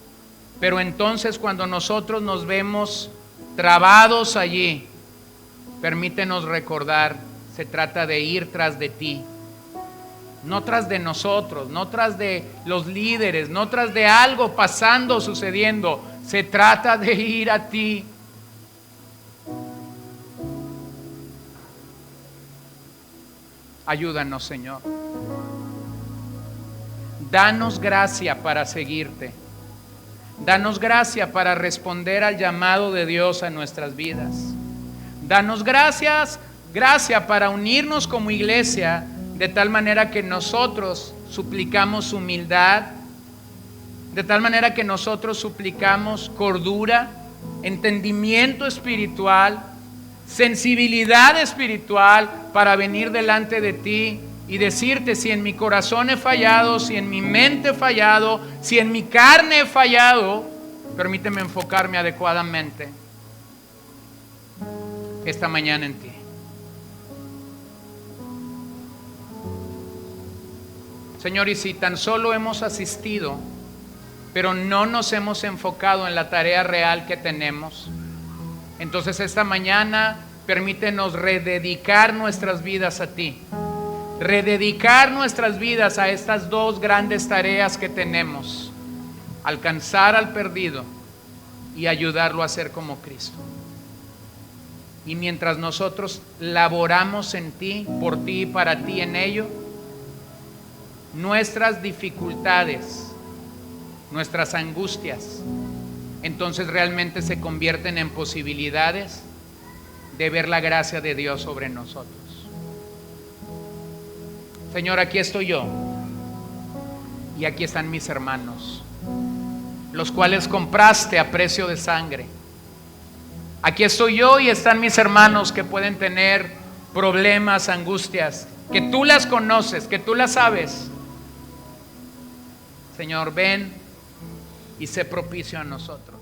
pero entonces cuando nosotros nos vemos trabados allí, permítenos recordar, se trata de ir tras de ti. No tras de nosotros, no tras de los líderes, no tras de algo pasando, sucediendo. Se trata de ir a ti. Ayúdanos, Señor. Danos gracia para seguirte. Danos gracia para responder al llamado de Dios a nuestras vidas. Danos gracia para unirnos como iglesia, de tal manera que nosotros suplicamos humildad, de tal manera que nosotros suplicamos cordura, entendimiento espiritual, sensibilidad espiritual para venir delante de ti y decirte: si en mi corazón he fallado, si en mi mente he fallado, si en mi carne he fallado, permíteme enfocarme adecuadamente esta mañana en ti. Señor, y si tan solo hemos asistido, pero no nos hemos enfocado en la tarea real que tenemos, entonces esta mañana permítenos rededicar nuestras vidas a ti. Rededicar nuestras vidas a estas dos grandes tareas que tenemos: alcanzar al perdido y ayudarlo a ser como Cristo. Y mientras nosotros laboramos en ti, por ti y para ti en ello, nuestras dificultades, nuestras angustias, entonces realmente se convierten en posibilidades de ver la gracia de Dios sobre nosotros. Señor, aquí estoy yo y aquí están mis hermanos, los cuales compraste a precio de sangre. Aquí estoy yo y están mis hermanos que pueden tener problemas, angustias, que tú las conoces, que tú las sabes. Señor, ven y sé propicio a nosotros.